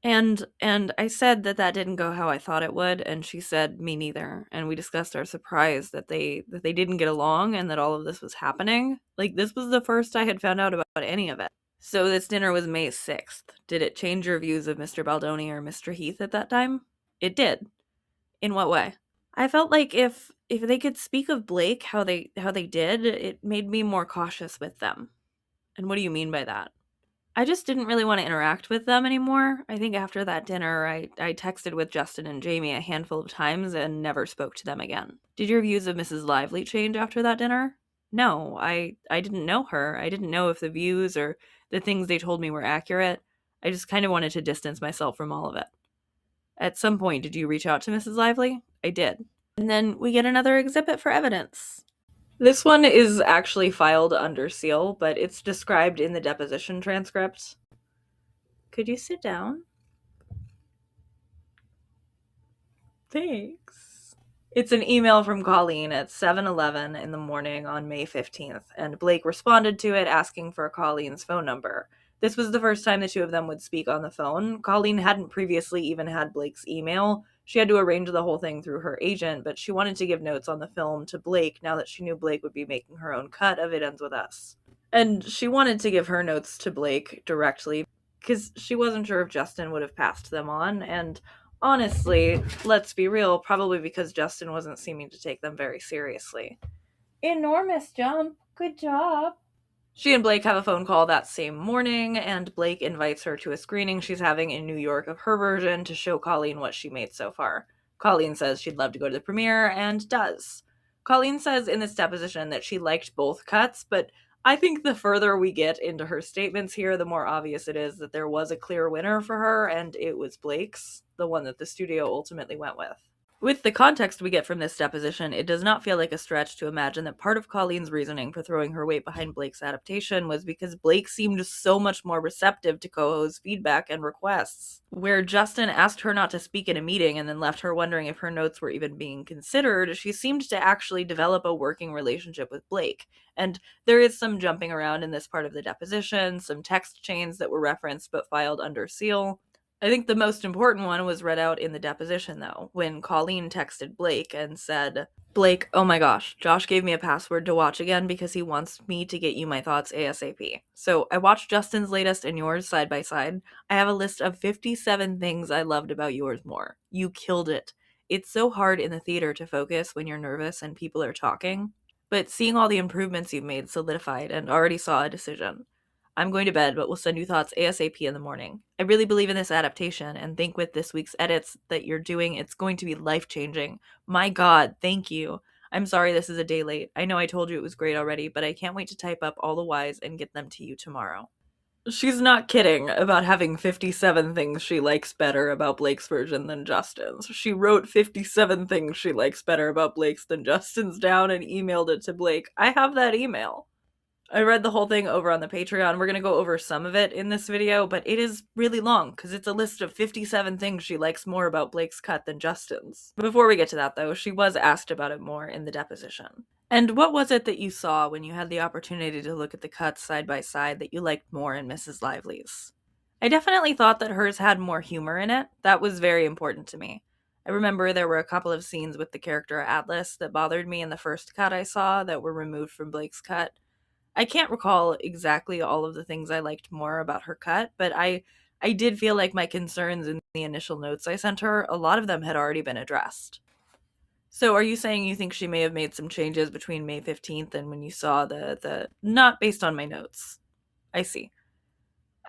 A: And I said that didn't go how I thought it would, and she said, me neither. And we discussed our surprise that they didn't get along and that all of this was happening. Like, this was the first I had found out about any of it. So this dinner was May 6th. Did it change your views of Mr. Baldoni or Mr. Heath at that time? It did. In what way? I felt like if if they could speak of Blake how they did, it made me more cautious with them. And what do you mean by that? I just didn't really want to interact with them anymore. I think after that dinner, I texted with Justin and Jamie a handful of times and never spoke to them again. Did your views of Mrs. Lively change after that dinner? No, I didn't know her. I didn't know if the views or the things they told me were accurate. I just kind of wanted to distance myself from all of it. At some point, did you reach out to Mrs. Lively? I did. And then we get another exhibit for evidence. This one is actually filed under seal, but it's described in the deposition transcript. Could you sit down? Thanks. It's an email from Colleen at 7:11 in the morning on May 15th, and Blake responded to it asking for Colleen's phone number. This was the first time the two of them would speak on the phone. Colleen hadn't previously even had Blake's email. She had to arrange the whole thing through her agent, but she wanted to give notes on the film to Blake now that she knew Blake would be making her own cut of It Ends With Us. And she wanted to give her notes to Blake directly because she wasn't sure if Justin would have passed them on, and honestly, let's be real, probably because Justin wasn't seeming to take them very seriously. Enormous jump. Good job. She and Blake have a phone call that same morning, and Blake invites her to a screening she's having in New York of her version to show Colleen what she made so far. Colleen says she'd love to go to the premiere, and does. Colleen says in this deposition that she liked both cuts, but I think the further we get into her statements here, the more obvious it is that there was a clear winner for her, and it was Blake's, the one that the studio ultimately went with. With the context we get from this deposition, it does not feel like a stretch to imagine that part of Colleen's reasoning for throwing her weight behind Blake's adaptation was because Blake seemed so much more receptive to CoHo's feedback and requests. Where Justin asked her not to speak in a meeting and then left her wondering if her notes were even being considered, she seemed to actually develop a working relationship with Blake. And there is some jumping around in this part of the deposition, some text chains that were referenced but filed under seal. I think the most important one was read out in the deposition, though, when Colleen texted Blake and said, Blake, oh my gosh, Josh gave me a password to watch again because he wants me to get you my thoughts ASAP. So I watched Justin's latest and yours side by side. I have a list of 57 things I loved about yours more. You killed it. It's so hard in the theater to focus when you're nervous and people are talking. But seeing all the improvements you've made solidified and already saw a decision. I'm going to bed, but we'll send you thoughts ASAP in the morning. I really believe in this adaptation and think with this week's edits that you're doing, it's going to be life-changing. My God, thank you. I'm sorry this is a day late. I know I told you it was great already, but I can't wait to type up all the whys and get them to you tomorrow. She's not kidding about having 57 things she likes better about Blake's version than Justin's. She wrote 57 things she likes better about Blake's than Justin's down and emailed it to Blake. I have that email. I read the whole thing over on the Patreon. We're going to go over some of it in this video, but it is really long because it's a list of 57 things she likes more about Blake's cut than Justin's. Before we get to that, though, she was asked about it more in the deposition. And what was it that you saw when you had the opportunity to look at the cuts side by side that you liked more in Mrs. Lively's? I definitely thought that hers had more humor in it. That was very important to me. I remember there were a couple of scenes with the character Atlas that bothered me in the first cut I saw that were removed from Blake's cut. I can't recall exactly all of the things I liked more about her cut, but I did feel like my concerns in the initial notes I sent her, a lot of them had already been addressed. So are you saying you think she may have made some changes between May 15th and when you saw the not based on my notes? I see.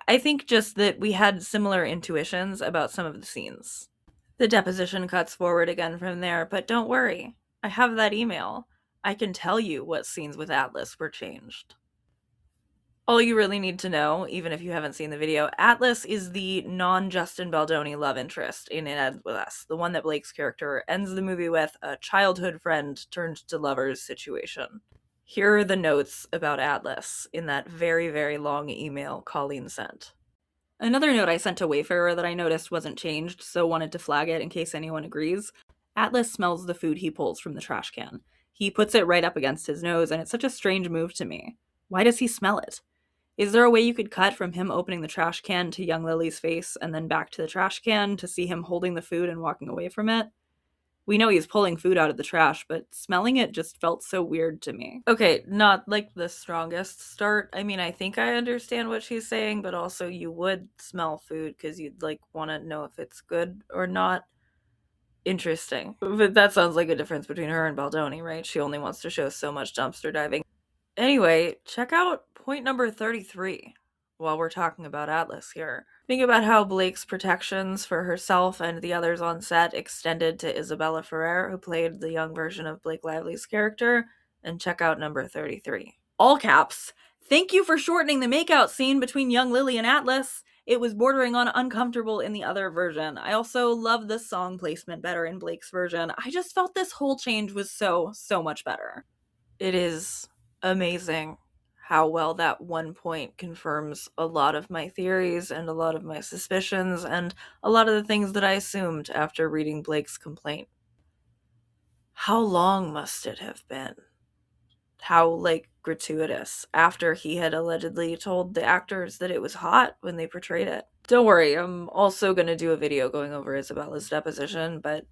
A: I think just that we had similar intuitions about some of the scenes. The deposition cuts forward again from there, but don't worry. I have that email. I can tell you what scenes with Atlas were changed. All you really need to know, even if you haven't seen the video, Atlas is the non-Justin Baldoni love interest in It Ends With Us, the one that Blake's character ends the movie with, a childhood friend turned to lovers situation. Here are the notes about Atlas in that very, very long email Colleen sent. Another note I sent to Wayfarer that I noticed wasn't changed, so wanted to flag it in case anyone agrees. Atlas smells the food he pulls from the trash can. He puts it right up against his nose, and it's such a strange move to me. Why does he smell it? Is there a way you could cut from him opening the trash can to young Lily's face and then back to the trash can to see him holding the food and walking away from it? We know he's pulling food out of the trash, but smelling it just felt so weird to me. Okay, not like the strongest start. I mean, I think I understand what she's saying, but also you would smell food because you'd like want to know if it's good or not. Interesting. But that sounds like a difference between her and Baldoni, right? She only wants to show so much dumpster diving. Anyway, check out point number 33 while we're talking about Atlas here. Think about how Blake's protections for herself and the others on set extended to Isabella Ferrer, who played the young version of Blake Lively's character, and check out number 33. All caps. Thank you for shortening the makeout scene between young Lily and Atlas. It was bordering on uncomfortable in the other version. I also love the song placement better in Blake's version. I just felt this whole change was so much better. It is amazing how well that one point confirms a lot of my theories and a lot of my suspicions and a lot of the things that I assumed after reading Blake's complaint. How long must it have been? How, gratuitous, after he had allegedly told the actors that it was hot when they portrayed it. Don't worry, I'm also gonna do a video going over Isabella's deposition, but,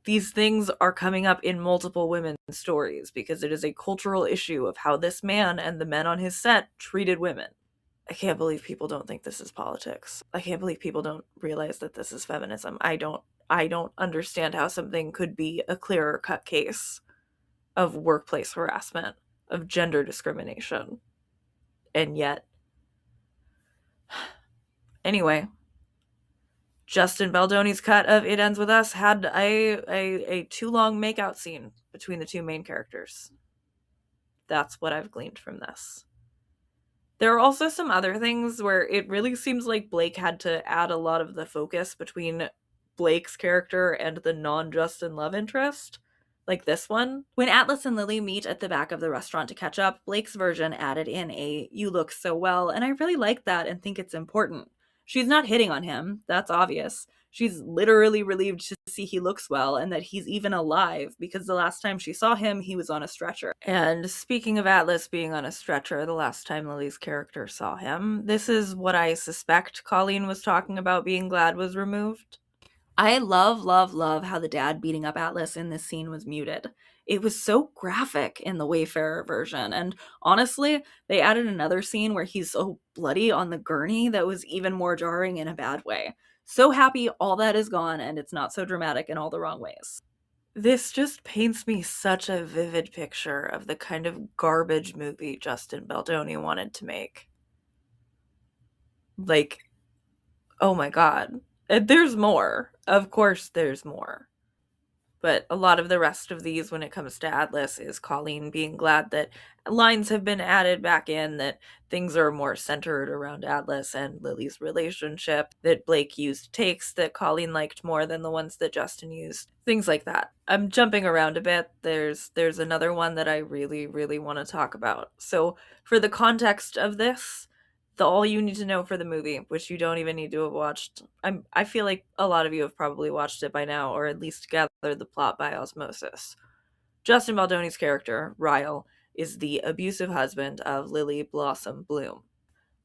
A: these things are coming up in multiple women's stories because it is a cultural issue of how this man and the men on his set treated women. I can't believe people don't think this is politics. I can't believe people don't realize that this is feminism. I don't understand how something could be a clearer cut case of workplace harassment, of gender discrimination. And yet, anyway, Justin Baldoni's cut of It Ends With Us had a too long makeout scene between the two main characters. That's what I've gleaned from this. There are also some other things where it really seems like Blake had to add a lot of the focus between Blake's character and the non-Justin love interest. Like this one. When Atlas and Lily meet at the back of the restaurant to catch up, Blake's version added in a "you look so well," and I really like that and think it's important. She's not hitting on him, that's obvious. She's literally relieved to see he looks well and that he's even alive, because the last time she saw him, he was on a stretcher. And speaking of Atlas being on a stretcher, the last time Lily's character saw him, this is what I suspect Colleen was talking about being glad was removed. I love how the dad beating up Atlas in this scene was muted. It was so graphic in the Wayfarer version, and honestly, they added another scene where he's so bloody on the gurney that was even more jarring in a bad way. So happy all that is gone and it's not so dramatic in all the wrong ways. This just paints me such a vivid picture of the kind of garbage movie Justin Baldoni wanted to make. Oh my god. There's more. Of course there's more. But a lot of the rest of these, when it comes to Atlas, is Colleen being glad that lines have been added back in, that things are more centered around Atlas and Lily's relationship, that Blake used takes that Colleen liked more than the ones that Justin used. Things like that. I'm jumping around a bit. There's another one that I really want to talk about. So for the context of this, the all you need to know for the movie, which you don't even need to have watched. I feel like a lot of you have probably watched it by now, or at least gathered the plot by osmosis. Justin Baldoni's character, Ryle, is the abusive husband of Lily Blossom Bloom.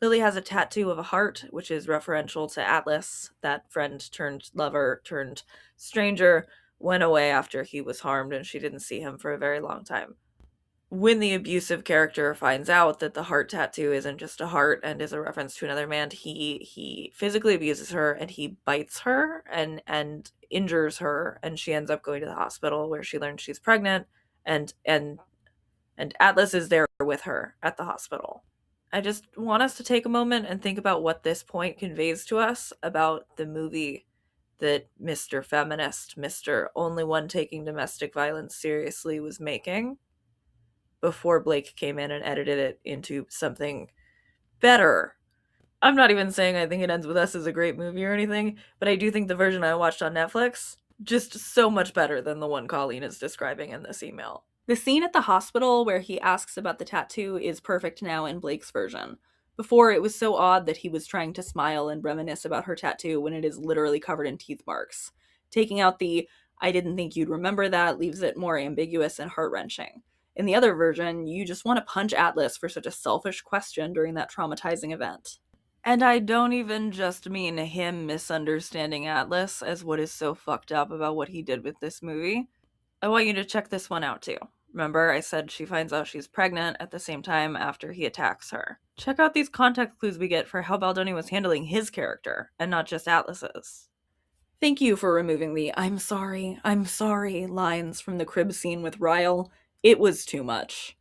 A: Lily has a tattoo of a heart, which is referential to Atlas, that friend turned lover turned stranger, went away after he was harmed and she didn't see him for a very long time. When the abusive character finds out that the heart tattoo isn't just a heart and is a reference to another man, he physically abuses her and he bites her and injures her, and she ends up going to the hospital where she learns she's pregnant, and Atlas is there with her at the hospital. I just want us to take a moment and think about what this point conveys to us about the movie that Mr. Feminist, Mr. Only One Taking Domestic Violence Seriously was making before Blake came in and edited it into something better. I'm not even saying I think It Ends With Us is a great movie or anything, but I do think the version I watched on Netflix, just so much better than the one Colleen is describing in this email. The scene at the hospital where he asks about the tattoo is perfect now in Blake's version. Before, it was so odd that he was trying to smile and reminisce about her tattoo when it is literally covered in teeth marks. Taking out the "I didn't think you'd remember that" leaves it more ambiguous and heart-wrenching. In the other version, you just want to punch Atlas for such a selfish question during that traumatizing event. And I don't even just mean him misunderstanding Atlas as what is so fucked up about what he did with this movie. I want you to check this one out too. Remember, I said she finds out she's pregnant at the same time after he attacks her. Check out these context clues we get for how Baldoni was handling his character, and not just Atlas's. Thank you for removing the I'm sorry lines from the crib scene with Ryle. It was too much.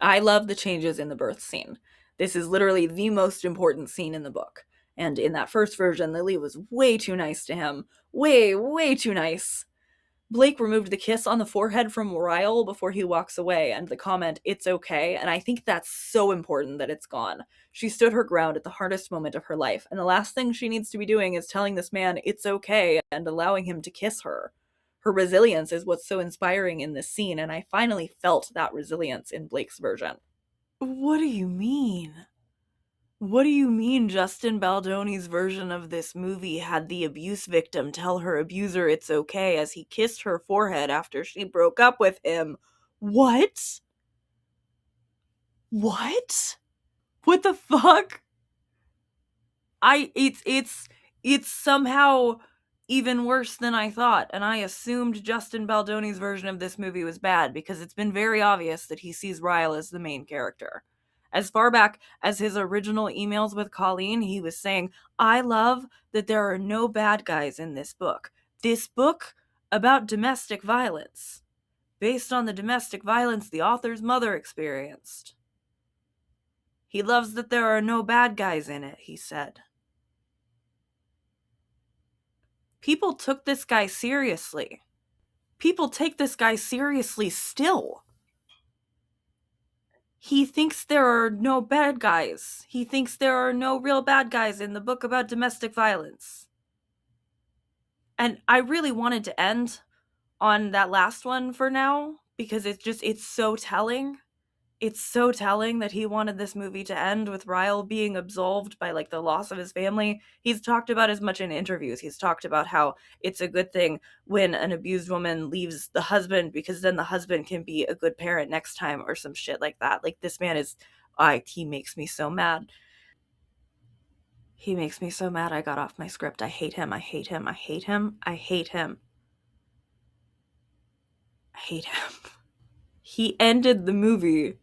A: I love the changes in the birth scene. This is literally the most important scene in the book. And in that first version, Lily was way too nice to him. Way, way too nice. Blake removed the kiss on the forehead from Ryle before he walks away, and the comment, "It's okay," and I think that's so important that it's gone. She stood her ground at the hardest moment of her life, and the last thing she needs to be doing is telling this man it's okay and allowing him to kiss her. Her resilience is what's so inspiring in this scene, and I finally felt that resilience in Blake's version. What do you mean? What do you mean Justin Baldoni's version of this movie had the abuse victim tell her abuser it's okay as he kissed her forehead after she broke up with him? What? What? What the fuck? It's somehow even worse than I thought, and I assumed Justin Baldoni's version of this movie was bad because it's been very obvious that he sees Ryle as the main character. As far back as his original emails with Colleen, he was saying, "I love that there are no bad guys in this book. This book about domestic violence, based on the domestic violence the author's mother experienced. He loves that there are no bad guys in it," he said. People took this guy seriously. People take this guy seriously still. He thinks there are no bad guys. He thinks there are no real bad guys in the book about domestic violence. And I really wanted to end on that last one for now because it's so telling. It's so telling that he wanted this movie to end with Ryle being absolved by like the loss of his family. He's talked about as much in interviews. He's talked about how it's a good thing when an abused woman leaves the husband because then the husband can be a good parent next time or some shit like that. Like this man is he makes me so mad. He makes me so mad I got off my script. I hate him. I hate him. I hate him. I hate him. I hate him. He ended the movie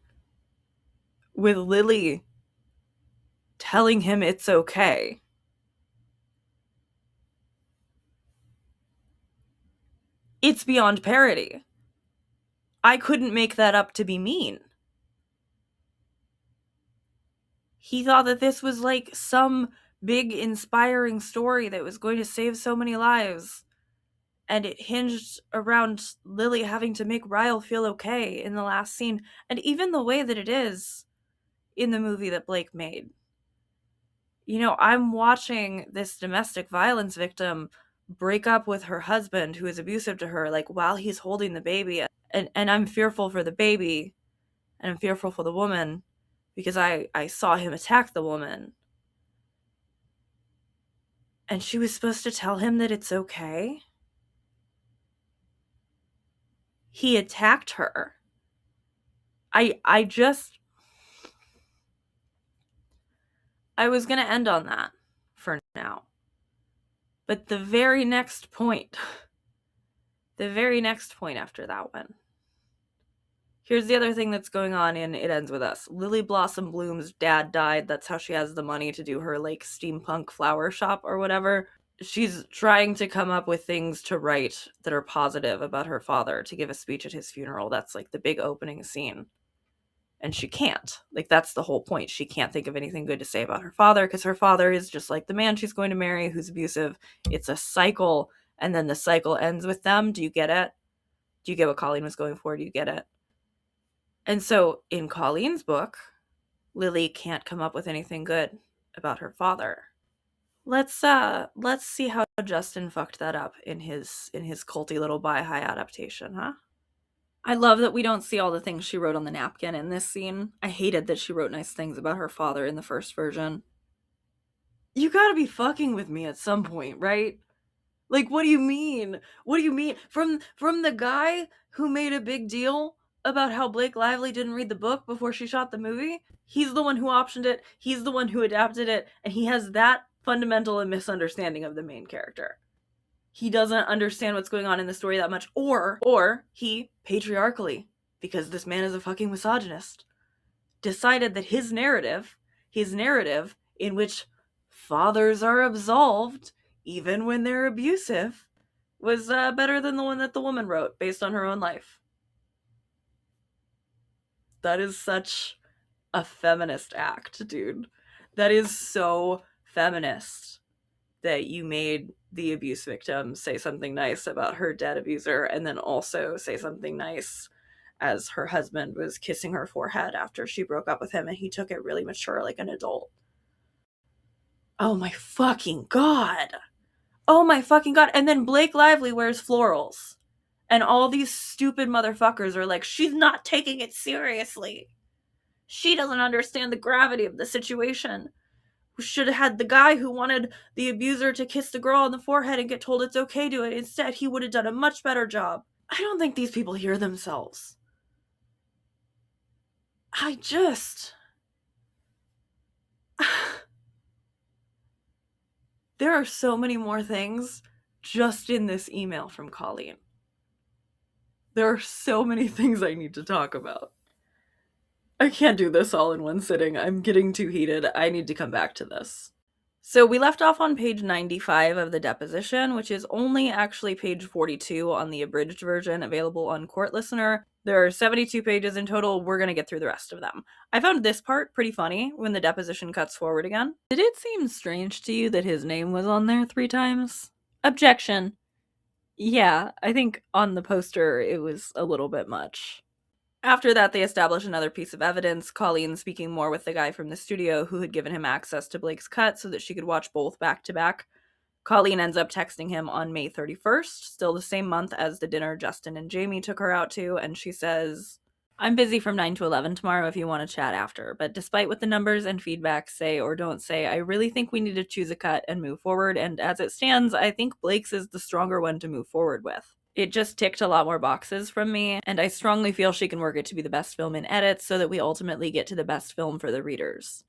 A: with Lily telling him it's okay. It's beyond parody. I couldn't make that up to be mean. He thought that this was like some big inspiring story that was going to save so many lives. And it hinged around Lily having to make Ryle feel okay in the last scene. And even the way that it is in the movie that Blake made. You know, I'm watching this domestic violence victim break up with her husband who is abusive to her, like while he's holding the baby. And I'm fearful for the baby and I'm fearful for the woman because I saw him attack the woman. And she was supposed to tell him that it's okay. He attacked her. I was going to end on that for now. But the very next point after that one. Here's the other thing that's going on in It Ends With Us. Lily Blossom Bloom's dad died. That's how she has the money to do her like steampunk flower shop or whatever. She's trying to come up with things to write that are positive about her father to give a speech at his funeral. That's like the big opening scene. And she can't. Like that's the whole point. She can't think of anything good to say about her father because her father is just like the man she's going to marry who's abusive. It's a cycle and then the cycle ends with them. Do you get it? Do you get what Colleen was going for? Do you get it? And so in Colleen's book, Lily can't come up with anything good about her father. Let's see how Justin fucked that up in his culty little Bi-Hi adaptation, huh? I love that we don't see all the things she wrote on the napkin in this scene. I hated that she wrote nice things about her father in the first version. You gotta be fucking with me at some point, right? Like, what do you mean? What do you mean? From the guy who made a big deal about how Blake Lively didn't read the book before she shot the movie? He's the one who optioned it, he's the one who adapted it, and he has that fundamental a misunderstanding of the main character. He doesn't understand what's going on in the story that much, or he, patriarchally, because this man is a fucking misogynist, decided that his narrative in which fathers are absolved even when they're abusive, was better than the one that the woman wrote based on her own life. That is such a feminist act, dude. That is so feminist that you made the abuse victim say something nice about her dead abuser and then also say something nice as her husband was kissing her forehead after she broke up with him and he took it really mature like an adult. Oh my fucking god. Oh my fucking god. And then Blake Lively wears florals. And all these stupid motherfuckers are like, she's not taking it seriously. She doesn't understand the gravity of the situation. We should have had the guy who wanted the abuser to kiss the girl on the forehead and get told it's okay to it. Instead, he would have done a much better job. I don't think these people hear themselves. There are so many more things just in this email from Colleen. There are so many things I need to talk about. I can't do this all in one sitting. I'm getting too heated. I need to come back to this. So we left off on page 95 of the deposition, which is only actually page 42 on the abridged version available on Court Listener. There are 72 pages in total. We're going to get through the rest of them. I found this part pretty funny when the deposition cuts forward again. Did it seem strange to you that his name was on there 3 times? Objection. Yeah, I think on the poster it was a little bit much. After that, they establish another piece of evidence, Colleen speaking more with the guy from the studio who had given him access to Blake's cut so that she could watch both back to back. Colleen ends up texting him on May 31st, still the same month as the dinner Justin and Jamie took her out to, and she says, I'm busy from 9 to 11 tomorrow if you want to chat after, but despite what the numbers and feedback say or don't say, I really think we need to choose a cut and move forward, and as it stands, I think Blake's is the stronger one to move forward with. It just ticked a lot more boxes from me, and I strongly feel she can work it to be the best film in edits so that we ultimately get to the best film for the readers.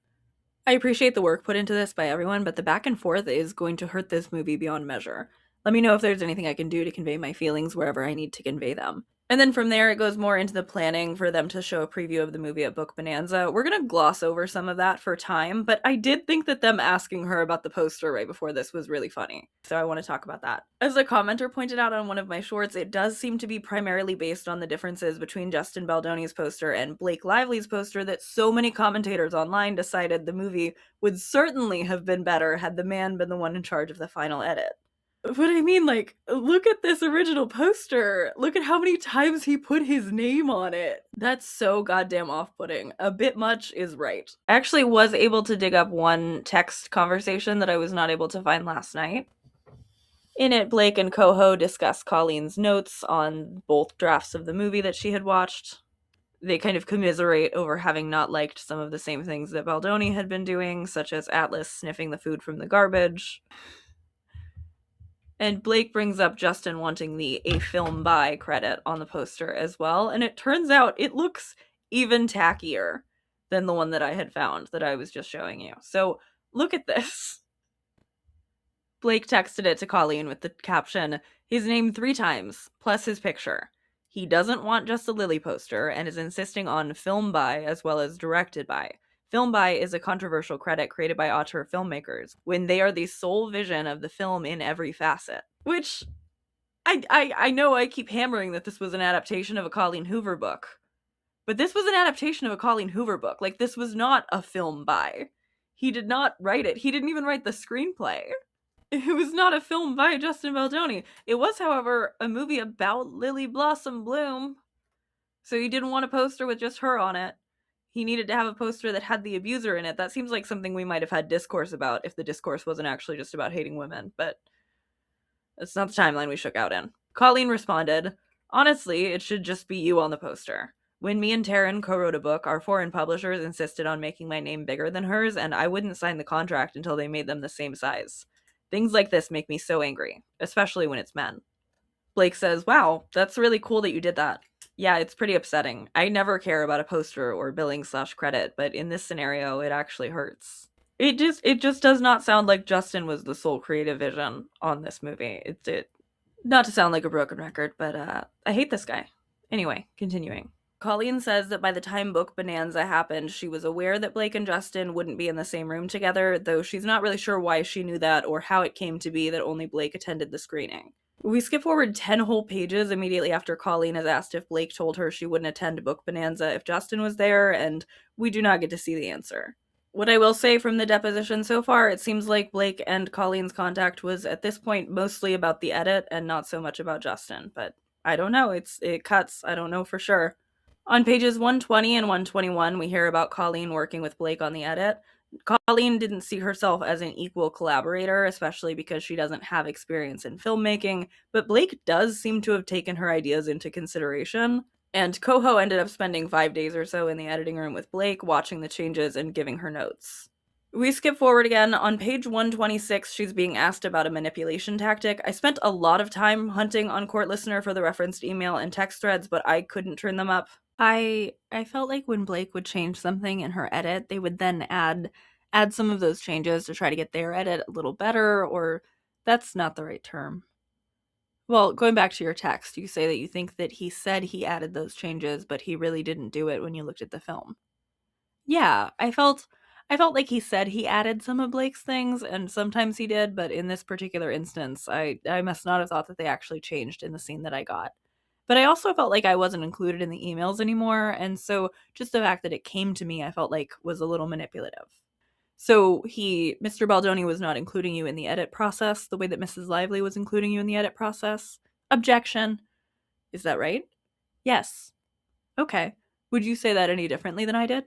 A: I appreciate the work put into this by everyone, but the back and forth is going to hurt this movie beyond measure. Let me know if there's anything I can do to convey my feelings wherever I need to convey them. And then from there, it goes more into the planning for them to show a preview of the movie at Book Bonanza. We're going to gloss over some of that for time, but I did think that them asking her about the poster right before this was really funny. So I want to talk about that. As a commenter pointed out on one of my shorts, it does seem to be primarily based on the differences between Justin Baldoni's poster and Blake Lively's poster that so many commentators online decided the movie would certainly have been better had the man been the one in charge of the final edit. But I mean, like, look at this original poster. Look at how many times he put his name on it. That's so goddamn off-putting. A bit much is right. I actually was able to dig up one text conversation that I was not able to find last night. In it, Blake and CoHo discuss Colleen's notes on both drafts of the movie that she had watched. They kind of commiserate over having not liked some of the same things that Baldoni had been doing, such as Atlas sniffing the food from the garbage. And Blake brings up Justin wanting the "a film by" credit on the poster as well, and it turns out it looks even tackier than the one that I had found that I was just showing you. So look at this. Blake texted it to Colleen with the caption, his name 3 times, plus his picture. He doesn't want just a Lily poster and is insisting on film by as well as directed by. Film by is a controversial credit created by auteur filmmakers when they are the sole vision of the film in every facet. Which, I know I keep hammering that this was an adaptation of a Colleen Hoover book. But this was an adaptation of a Colleen Hoover book. Like, this was not a film by. He did not write it. He didn't even write the screenplay. It was not a film by Justin Baldoni. It was, however, a movie about Lily Blossom Bloom. So he didn't want a poster with just her on it. He needed to have a poster that had the abuser in it. That seems like something we might have had discourse about if the discourse wasn't actually just about hating women, but that's not the timeline we shook out in. Colleen responded, honestly, it should just be you on the poster. When me and Taryn co-wrote a book, our foreign publishers insisted on making my name bigger than hers, and I wouldn't sign the contract until they made them the same size. Things like this make me so angry, especially when it's men. Blake says, wow, that's really cool that you did that. Yeah, it's pretty upsetting. I never care about a poster or billing/credit, but in this scenario, it actually hurts. It just does not sound like Justin was the sole creative vision on this movie. It not to sound like a broken record, but I hate this guy. Anyway, continuing. Colleen says that by the time Book Bonanza happened, she was aware that Blake and Justin wouldn't be in the same room together, though she's not really sure why she knew that or how it came to be that only Blake attended the screening. We skip forward 10 whole pages immediately after Colleen is asked if Blake told her she wouldn't attend Book Bonanza if Justin was there, and we do not get to see the answer. What I will say from the deposition so far, it seems like Blake and Colleen's contact was at this point mostly about the edit and not so much about Justin, but I don't know. It cuts. I don't know for sure. On pages 120 and 121, we hear about Colleen working with Blake on the edit. Colleen didn't see herself as an equal collaborator, especially because she doesn't have experience in filmmaking, but Blake does seem to have taken her ideas into consideration. And CoHo ended up spending 5 days or so in the editing room with Blake, watching the changes and giving her notes. We skip forward again. On page 126, she's being asked about a manipulation tactic. I spent a lot of time hunting on Court Listener for the referenced email and text threads, but I couldn't turn them up. I felt like when Blake would change something in her edit, they would then add some of those changes to try to get their edit a little better, or that's not the right term. Well, going back to your text, you say that you think that he said he added those changes, but he really didn't do it when you looked at the film. Yeah, I felt like he said he added some of Blake's things, and sometimes he did, but in this particular instance, I must not have thought that they actually changed in the scene that I got. But I also felt like I wasn't included in the emails anymore, and so just the fact that it came to me, I felt like was a little manipulative. So Mr. Baldoni was not including you in the edit process the way that Mrs. Lively was including you in the edit process? Objection. Is that right? Yes. Okay. Would you say that any differently than I did?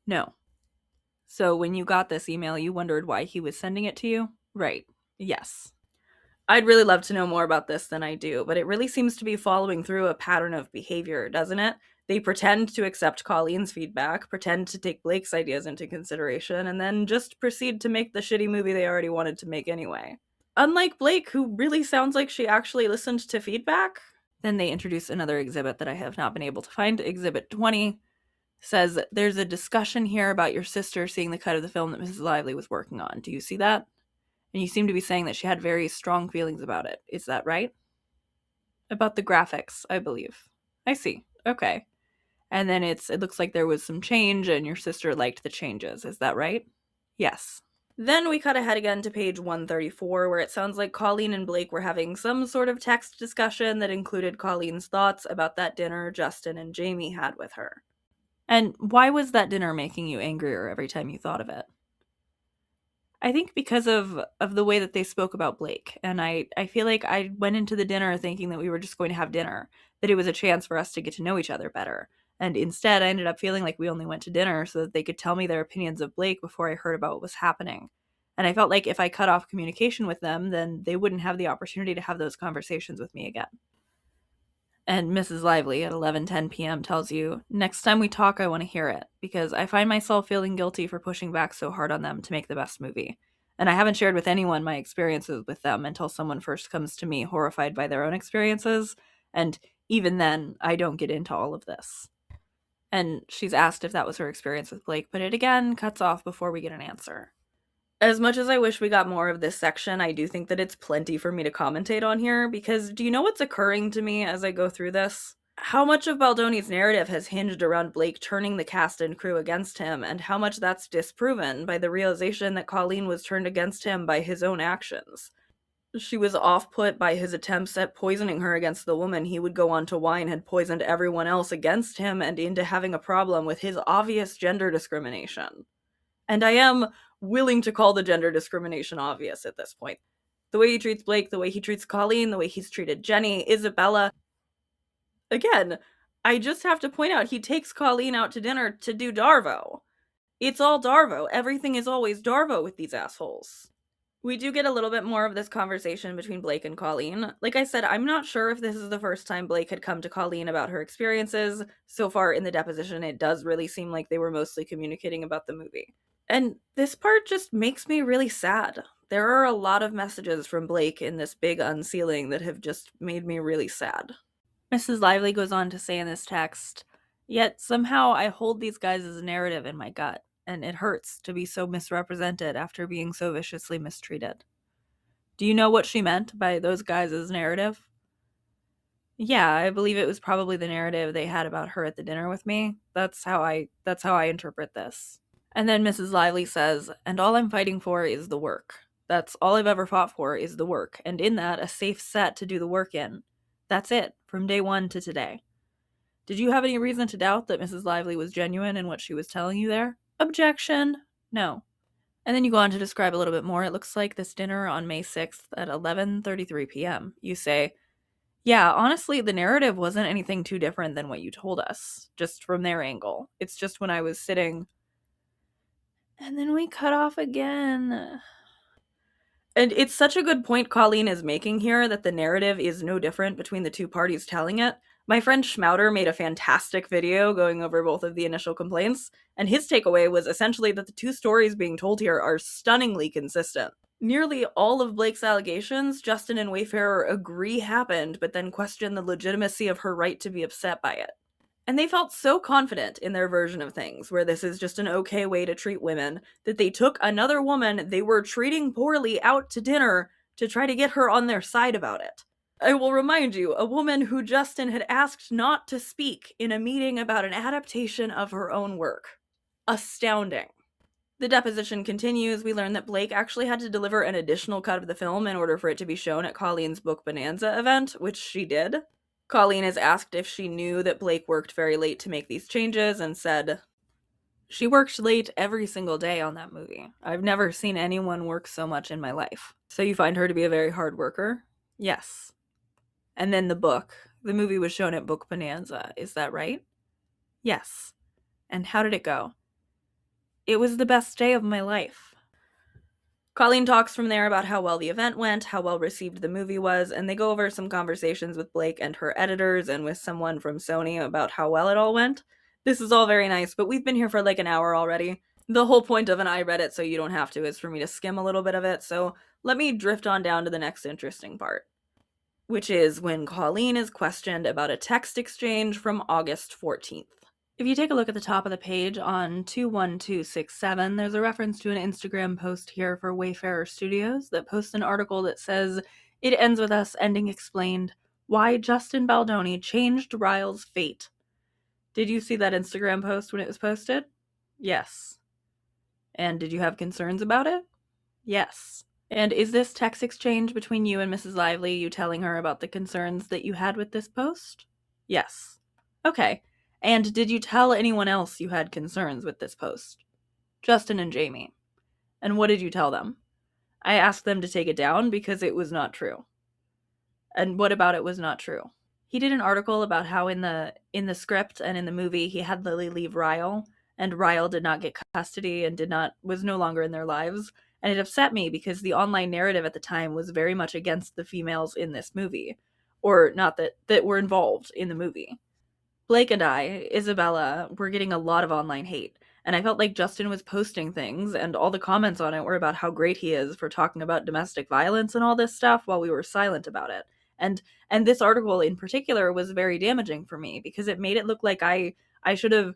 A: No. So when you got this email, you wondered why he was sending it to you? Right. Yes. I'd really love to know more about this than I do, but it really seems to be following through a pattern of behavior, doesn't it? They pretend to accept Colleen's feedback, pretend to take Blake's ideas into consideration, and then just proceed to make the shitty movie they already wanted to make anyway. Unlike Blake, who really sounds like she actually listened to feedback. Then they introduce another exhibit that I have not been able to find. Exhibit 20 says, there's a discussion here about your sister seeing the cut of the film that Mrs. Lively was working on. Do you see that? And you seem to be saying that she had very strong feelings about it. Is that right? About the graphics, I believe. I see. Okay. And then it looks like there was some change and your sister liked the changes. Is that right? Yes. Then we cut ahead again to page 134, where it sounds like Colleen and Blake were having some sort of text discussion that included Colleen's thoughts about that dinner Justin and Jamie had with her. And why was that dinner making you angrier every time you thought of it? I think because of the way that they spoke about Blake. And I feel like I went into the dinner thinking that we were just going to have dinner, that it was a chance for us to get to know each other better. And instead, I ended up feeling like we only went to dinner so that they could tell me their opinions of Blake before I heard about what was happening. And I felt like if I cut off communication with them, then they wouldn't have the opportunity to have those conversations with me again. And Mrs. Lively at 11:10 p.m. tells you, next time we talk, I want to hear it, because I find myself feeling guilty for pushing back so hard on them to make the best movie. And I haven't shared with anyone my experiences with them until someone first comes to me horrified by their own experiences, and even then, I don't get into all of this. And she's asked if that was her experience with Blake, but it again cuts off before we get an answer. As much as I wish we got more of this section, I do think that it's plenty for me to commentate on here, because do you know what's occurring to me as I go through this? How much of Baldoni's narrative has hinged around Blake turning the cast and crew against him, and how much that's disproven by the realization that Colleen was turned against him by his own actions. She was off-put by his attempts at poisoning her against the woman he would go on to whine had poisoned everyone else against him, and into having a problem with his obvious gender discrimination. And I am willing to call the gender discrimination obvious at this point. The way he treats Blake, the way he treats Colleen, the way he's treated Jenny, Isabella. Again, I just have to point out he takes Colleen out to dinner to do Darvo. It's all Darvo. Everything is always Darvo with these assholes. We do get a little bit more of this conversation between Blake and Colleen. Like I said, I'm not sure if this is the first time Blake had come to Colleen about her experiences. So far in the deposition, it does really seem like they were mostly communicating about the movie. And this part just makes me really sad. There are a lot of messages from Blake in this big unsealing that have just made me really sad. Mrs. Lively goes on to say in this text, yet somehow I hold these guys as a narrative in my gut, and it hurts to be so misrepresented after being so viciously mistreated. Do you know what she meant by those guys as narrative? Yeah, I believe it was probably the narrative they had about her at the dinner with me. That's how I interpret this. And then Mrs. Lively says, "And all I'm fighting for is the work. That's all I've ever fought for is the work, and in that, a safe set to do the work in. That's it, from day one to today." Did you have any reason to doubt that Mrs. Lively was genuine in what she was telling you there? Objection. No. And then you go on to describe a little bit more. It looks like this dinner on May 6th at 11:33 p.m. You say, "Yeah, honestly, the narrative wasn't anything too different than what you told us, just from their angle. It's just when I was sitting..." And then we cut off again. And it's such a good point Colleen is making here that the narrative is no different between the two parties telling it. My friend Schmouter made a fantastic video going over both of the initial complaints, and his takeaway was essentially that the two stories being told here are stunningly consistent. Nearly all of Blake's allegations, Justin and Wayfarer agree happened, but then question the legitimacy of her right to be upset by it. And they felt so confident in their version of things, where this is just an okay way to treat women, that they took another woman they were treating poorly out to dinner to try to get her on their side about it. I will remind you, a woman who Justin had asked not to speak in a meeting about an adaptation of her own work. Astounding. The deposition continues. We learn that Blake actually had to deliver an additional cut of the film in order for it to be shown at Colleen's Book Bonanza event, which she did. Colleen is asked if she knew that Blake worked very late to make these changes and said, "She worked late every single day on that movie. I've never seen anyone work so much in my life." So you find her to be a very hard worker? Yes. And then the movie was shown at Book Bonanza, is that right? Yes. And how did it go? It was the best day of my life. Colleen talks from there about how well the event went, how well received the movie was, and they go over some conversations with Blake and her editors and with someone from Sony about how well it all went. This is all very nice, but we've been here for like an hour already. The whole point of an I read it so you don't have to is for me to skim a little bit of it, so let me drift on down to the next interesting part, which is when Colleen is questioned about a text exchange from August 14th. If you take a look at the top of the page on 21267, there's a reference to an Instagram post here for Wayfarer Studios that posts an article that says, "It ends with us ending explained why Justin Baldoni changed Ryle's fate." Did you see that Instagram post when it was posted? Yes. And did you have concerns about it? Yes. And is this text exchange between you and Mrs. Lively, you telling her about the concerns that you had with this post? Yes. Okay. And did you tell anyone else you had concerns with this post? Justin and Jamie. And what did you tell them? I asked them to take it down because it was not true. And what about it was not true? He did an article about how in the script and in the movie he had Lily leave Ryle, and Ryle did not get custody and was no longer in their lives. And it upset me because the online narrative at the time was very much against the females in this movie. Or not that were involved in the movie. Blake and I, Isabella, were getting a lot of online hate, and I felt like Justin was posting things, and all the comments on it were about how great he is for talking about domestic violence and all this stuff while we were silent about it. And this article in particular was very damaging for me because it made it look like I should have,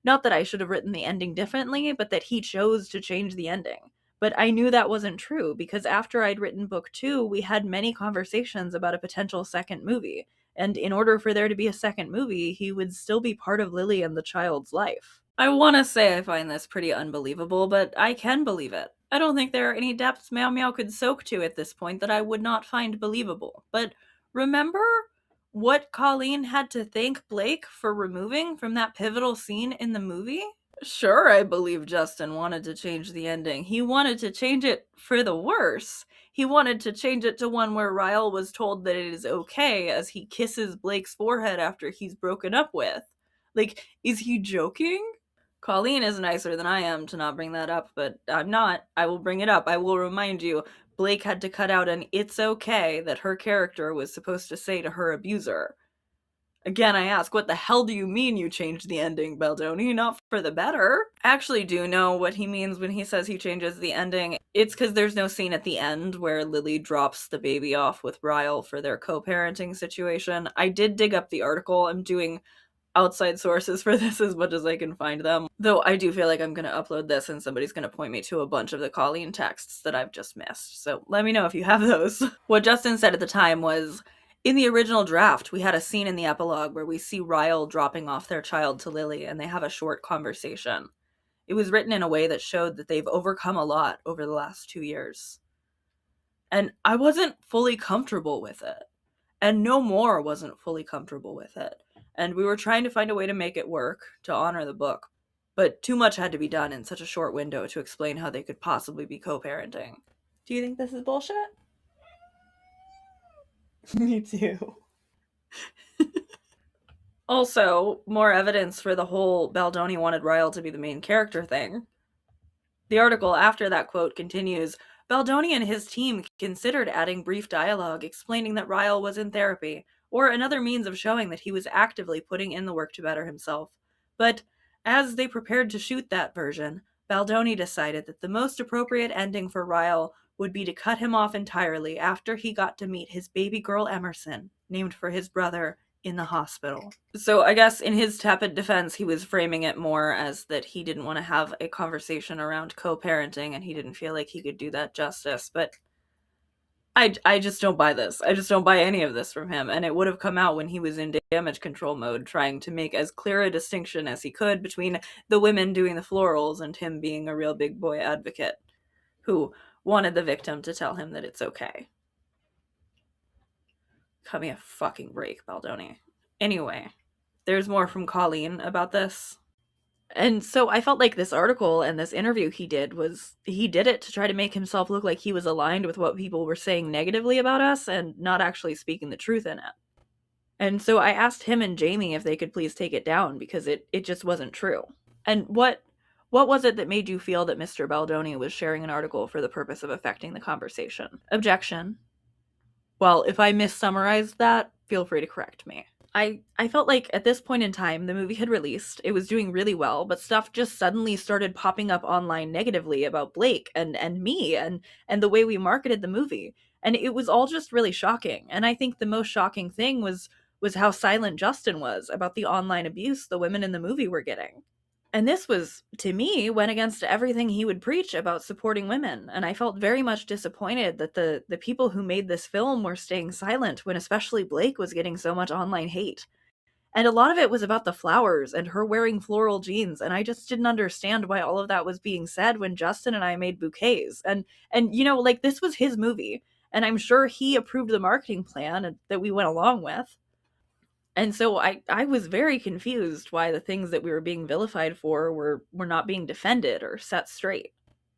A: not that I should have written the ending differently, but that he chose to change the ending. But I knew that wasn't true because after I'd written book 2, we had many conversations about a potential second movie. And in order for there to be a second movie, he would still be part of Lily and the child's life. I want to say I find this pretty unbelievable, but I can believe it. I don't think there are any depths Meow Meow could soak to at this point that I would not find believable. But remember what Colleen had to thank Blake for removing from that pivotal scene in the movie? Sure, I believe Justin wanted to change the ending. He wanted to change it for the worse. He wanted to change it to one where Ryle was told that it is okay as he kisses Blake's forehead after he's broken up with. Like, is he joking? Colleen is nicer than I am to not bring that up, but I'm not. I will bring it up. I will remind you, Blake had to cut out an "it's okay" that her character was supposed to say to her abuser. Again, I ask, what the hell do you mean you changed the ending, Baldoni? Not for the better. I actually do know what he means when he says he changes the ending. It's because there's no scene at the end where Lily drops the baby off with Ryle for their co-parenting situation. I did dig up the article. I'm doing outside sources for this as much as I can find them. Though I do feel like I'm going to upload this and somebody's going to point me to a bunch of the Colleen texts that I've just missed. So let me know if you have those. What Justin said at the time was, In the original draft, we had a scene in the epilogue where we see Ryle dropping off their child to Lily and they have a short conversation. It was written in a way that showed that they've overcome a lot over the last 2 years. And I wasn't fully comfortable with it. And No More wasn't fully comfortable with it. And we were trying to find a way to make it work, to honor the book. But too much had to be done in such a short window to explain how they could possibly be co-parenting. Do you think this is bullshit? Me too. Also, more evidence for the whole Baldoni wanted Ryle to be the main character thing. The article after that quote continues, Baldoni and his team considered adding brief dialogue explaining that Ryle was in therapy, or another means of showing that he was actively putting in the work to better himself. But as they prepared to shoot that version, Baldoni decided that the most appropriate ending for Ryle would be to cut him off entirely after he got to meet his baby girl Emerson, named for his brother, in the hospital. So I guess in his tepid defense, he was framing it more as that he didn't want to have a conversation around co-parenting and he didn't feel like he could do that justice. But I just don't buy this. I just don't buy any of this from him. And it would have come out when he was in damage control mode, trying to make as clear a distinction as he could between the women doing the florals and him being a real big boy advocate who wanted the victim to tell him that it's okay. Cut me a fucking break, Baldoni. Anyway, there's more from Colleen about this. And so I felt like this article and this interview he did it to try to make himself look like he was aligned with what people were saying negatively about us and not actually speaking the truth in it. And so I asked him and Jamie if they could please take it down because it just wasn't true. And what was it that made you feel that Mr. Baldoni was sharing an article for the purpose of affecting the conversation? Objection. Well, if I missummarized that, feel free to correct me. I felt like at this point in time, the movie had released, it was doing really well, but stuff just suddenly started popping up online negatively about Blake and me and the way we marketed the movie. And it was all just really shocking. And I think the most shocking thing was how silent Justin was about the online abuse the women in the movie were getting. And this was, to me, went against everything he would preach about supporting women. And I felt very much disappointed that the people who made this film were staying silent when especially Blake was getting so much online hate. And a lot of it was about the flowers and her wearing floral jeans. And I just didn't understand why all of that was being said when Justin and I made bouquets. And like this was his movie. And I'm sure he approved the marketing plan that we went along with. And so I was very confused why the things that we were being vilified for were not being defended or set straight.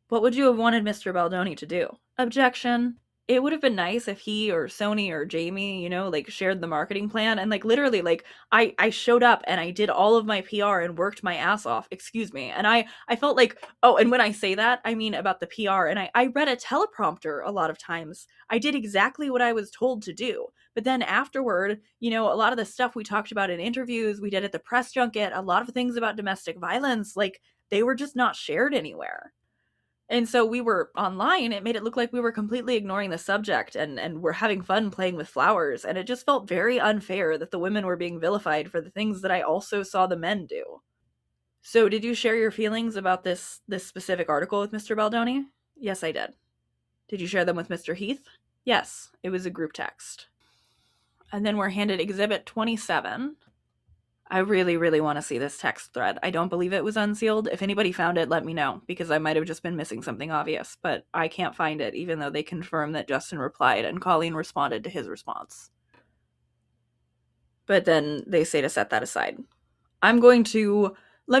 A: What would you have wanted Mr. Baldoni to do? Objection. It would have been nice if he or Sony or Jamie, shared the marketing plan and literally I showed up and I did all of my PR and worked my ass off, excuse me. And I felt like, oh, and when I say that, I mean about the PR and I read a teleprompter a lot of times. I did exactly what I was told to do. But then afterward, a lot of the stuff we talked about in interviews, we did at the press junket, a lot of things about domestic violence, they were just not shared anywhere. And so we were online, it made it look like we were completely ignoring the subject and we're having fun playing with flowers. And it just felt very unfair that the women were being vilified for the things that I also saw the men do. So did you share your feelings about this specific article with Mr. Baldoni? Yes, I did. Did you share them with Mr. Heath? Yes, it was a group text. And then we're handed Exhibit 27. I really, really want to see this text thread. I don't believe it was unsealed. If anybody found it, let me know, because I might have just been missing something obvious, but I can't find it, even though they confirmed that Justin replied and Colleen responded to his response. But then they say to set that aside. Let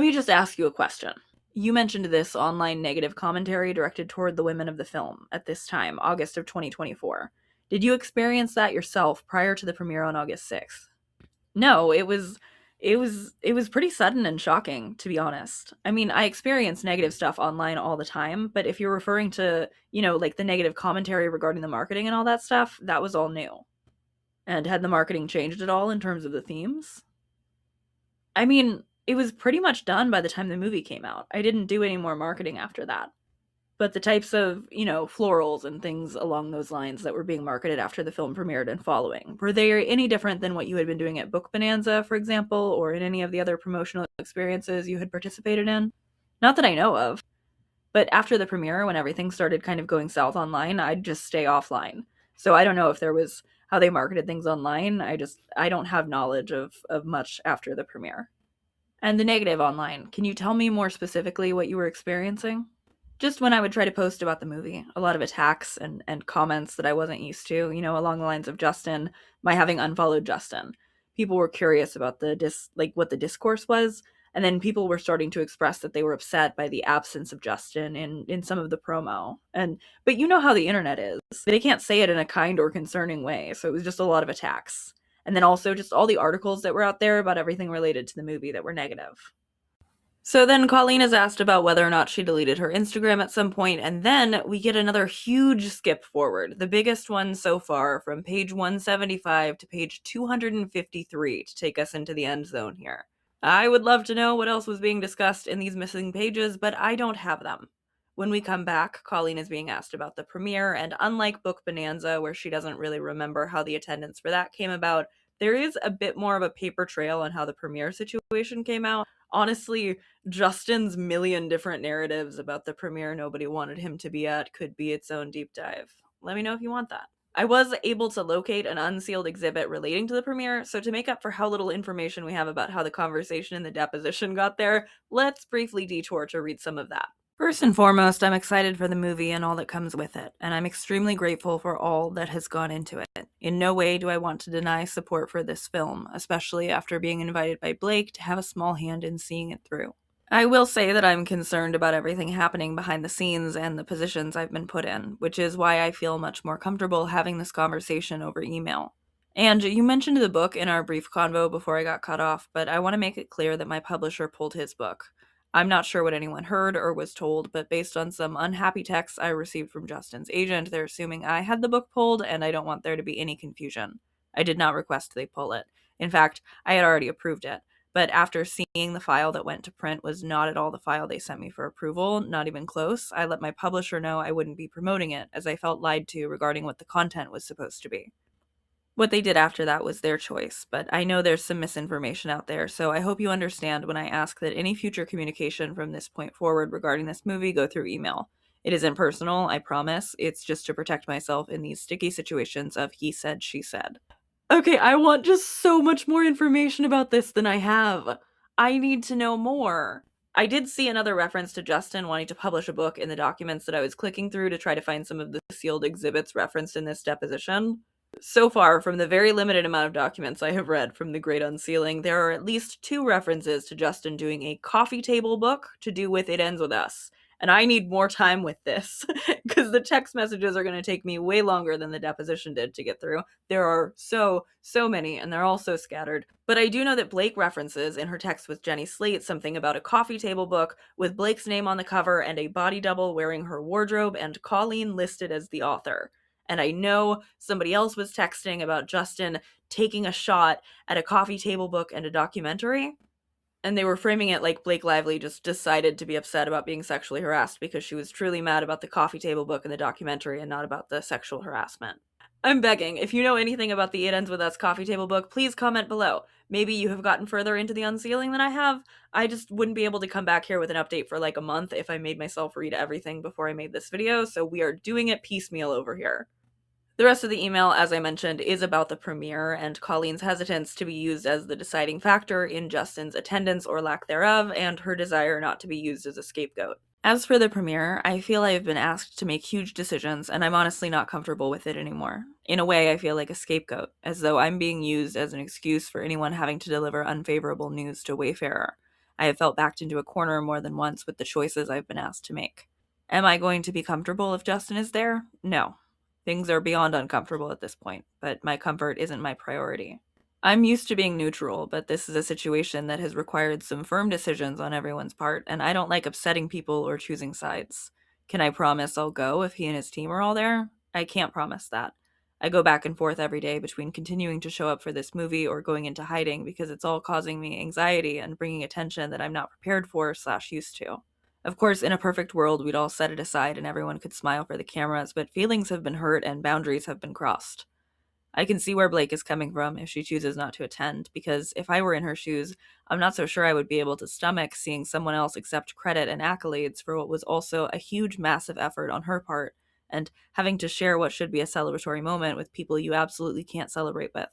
A: me just ask you a question. You mentioned this online negative commentary directed toward the women of the film at this time, August of 2024. Did you experience that yourself prior to the premiere on August 6th? No, it was pretty sudden and shocking, to be honest. I mean, I experience negative stuff online all the time, but if you're referring to, the negative commentary regarding the marketing and all that stuff, that was all new. And had the marketing changed at all in terms of the themes? I mean, it was pretty much done by the time the movie came out. I didn't do any more marketing after that. But the types of, florals and things along those lines that were being marketed after the film premiered and following, were they any different than what you had been doing at Book Bonanza, for example, or in any of the other promotional experiences you had participated in? Not that I know of. But after the premiere, when everything started kind of going south online, I'd just stay offline. So I don't know if there was how they marketed things online. I don't have knowledge of much after the premiere. And the negative online, can you tell me more specifically what you were experiencing? Just when I would try to post about the movie, a lot of attacks and comments that I wasn't used to, along the lines of Justin, my having unfollowed Justin. People were curious about what the discourse was, and then people were starting to express that they were upset by the absence of Justin in some of the promo. But you know how the internet is. They can't say it in a kind or concerning way, so it was just a lot of attacks. And then also just all the articles that were out there about everything related to the movie that were negative. So then Colleen is asked about whether or not she deleted her Instagram at some point, and then we get another huge skip forward, the biggest one so far, from page 175 to page 253 to take us into the end zone here. I would love to know what else was being discussed in these missing pages, but I don't have them. When we come back, Colleen is being asked about the premiere, and unlike Book Bonanza, where she doesn't really remember how the attendance for that came about, there is a bit more of a paper trail on how the premiere situation came out. Honestly, Justin's million different narratives about the premiere nobody wanted him to be at could be its own deep dive. Let me know if you want that. I was able to locate an unsealed exhibit relating to the premiere, so to make up for how little information we have about how the conversation in the deposition got there, let's briefly detour to read some of that. First and foremost, I'm excited for the movie and all that comes with it, and I'm extremely grateful for all that has gone into it. In no way do I want to deny support for this film, especially after being invited by Blake to have a small hand in seeing it through. I will say that I'm concerned about everything happening behind the scenes and the positions I've been put in, which is why I feel much more comfortable having this conversation over email. And you mentioned the book in our brief convo before I got cut off, but I want to make it clear that my publisher pulled his book. I'm not sure what anyone heard or was told, but based on some unhappy texts I received from Justin's agent, they're assuming I had the book pulled, and I don't want there to be any confusion. I did not request they pull it. In fact, I had already approved it. But after seeing the file that went to print was not at all the file they sent me for approval, not even close, I let my publisher know I wouldn't be promoting it, as I felt lied to regarding what the content was supposed to be. What they did after that was their choice, but I know there's some misinformation out there, so I hope you understand when I ask that any future communication from this point forward regarding this movie go through email. It isn't personal, I promise. It's just to protect myself in these sticky situations of he said, she said. Okay, I want just so much more information about this than I have. I need to know more. I did see another reference to Justin wanting to publish a book in the documents that I was clicking through to try to find some of the sealed exhibits referenced in this deposition. So far, from the very limited amount of documents I have read from the Great Unsealing, there are at least 2 references to Justin doing a coffee table book to do with It Ends With Us. And I need more time with this, because the text messages are going to take me way longer than the deposition did to get through. There are so many, and they're all so scattered. But I do know that Blake references in her text with Jenny Slate something about a coffee table book with Blake's name on the cover and a body double wearing her wardrobe and Colleen listed as the author. And I know somebody else was texting about Justin taking a shot at a coffee table book and a documentary. And they were framing it like Blake Lively just decided to be upset about being sexually harassed because she was truly mad about the coffee table book and the documentary and not about the sexual harassment. I'm begging, if you know anything about the It Ends With Us coffee table book, please comment below. Maybe you have gotten further into the unsealing than I have. I just wouldn't be able to come back here with an update for like a month if I made myself read everything before I made this video, so we are doing it piecemeal over here. The rest of the email, as I mentioned, is about the premiere and Colleen's hesitance to be used as the deciding factor in Justin's attendance or lack thereof, and her desire not to be used as a scapegoat. As for the premiere, I feel I have been asked to make huge decisions, and I'm honestly not comfortable with it anymore. In a way, I feel like a scapegoat, as though I'm being used as an excuse for anyone having to deliver unfavorable news to a wayfarer. I have felt backed into a corner more than once with the choices I've been asked to make. Am I going to be comfortable if Justin is there? No. Things are beyond uncomfortable at this point, but my comfort isn't my priority. I'm used to being neutral, but this is a situation that has required some firm decisions on everyone's part, and I don't like upsetting people or choosing sides. Can I promise I'll go if he and his team are all there? I can't promise that. I go back and forth every day between continuing to show up for this movie or going into hiding because it's all causing me anxiety and bringing attention that I'm not prepared for / used to. Of course, in a perfect world, we'd all set it aside and everyone could smile for the cameras, but feelings have been hurt and boundaries have been crossed. I can see where Blake is coming from if she chooses not to attend, because if I were in her shoes, I'm not so sure I would be able to stomach seeing someone else accept credit and accolades for what was also a huge, massive effort on her part, and having to share what should be a celebratory moment with people you absolutely can't celebrate with.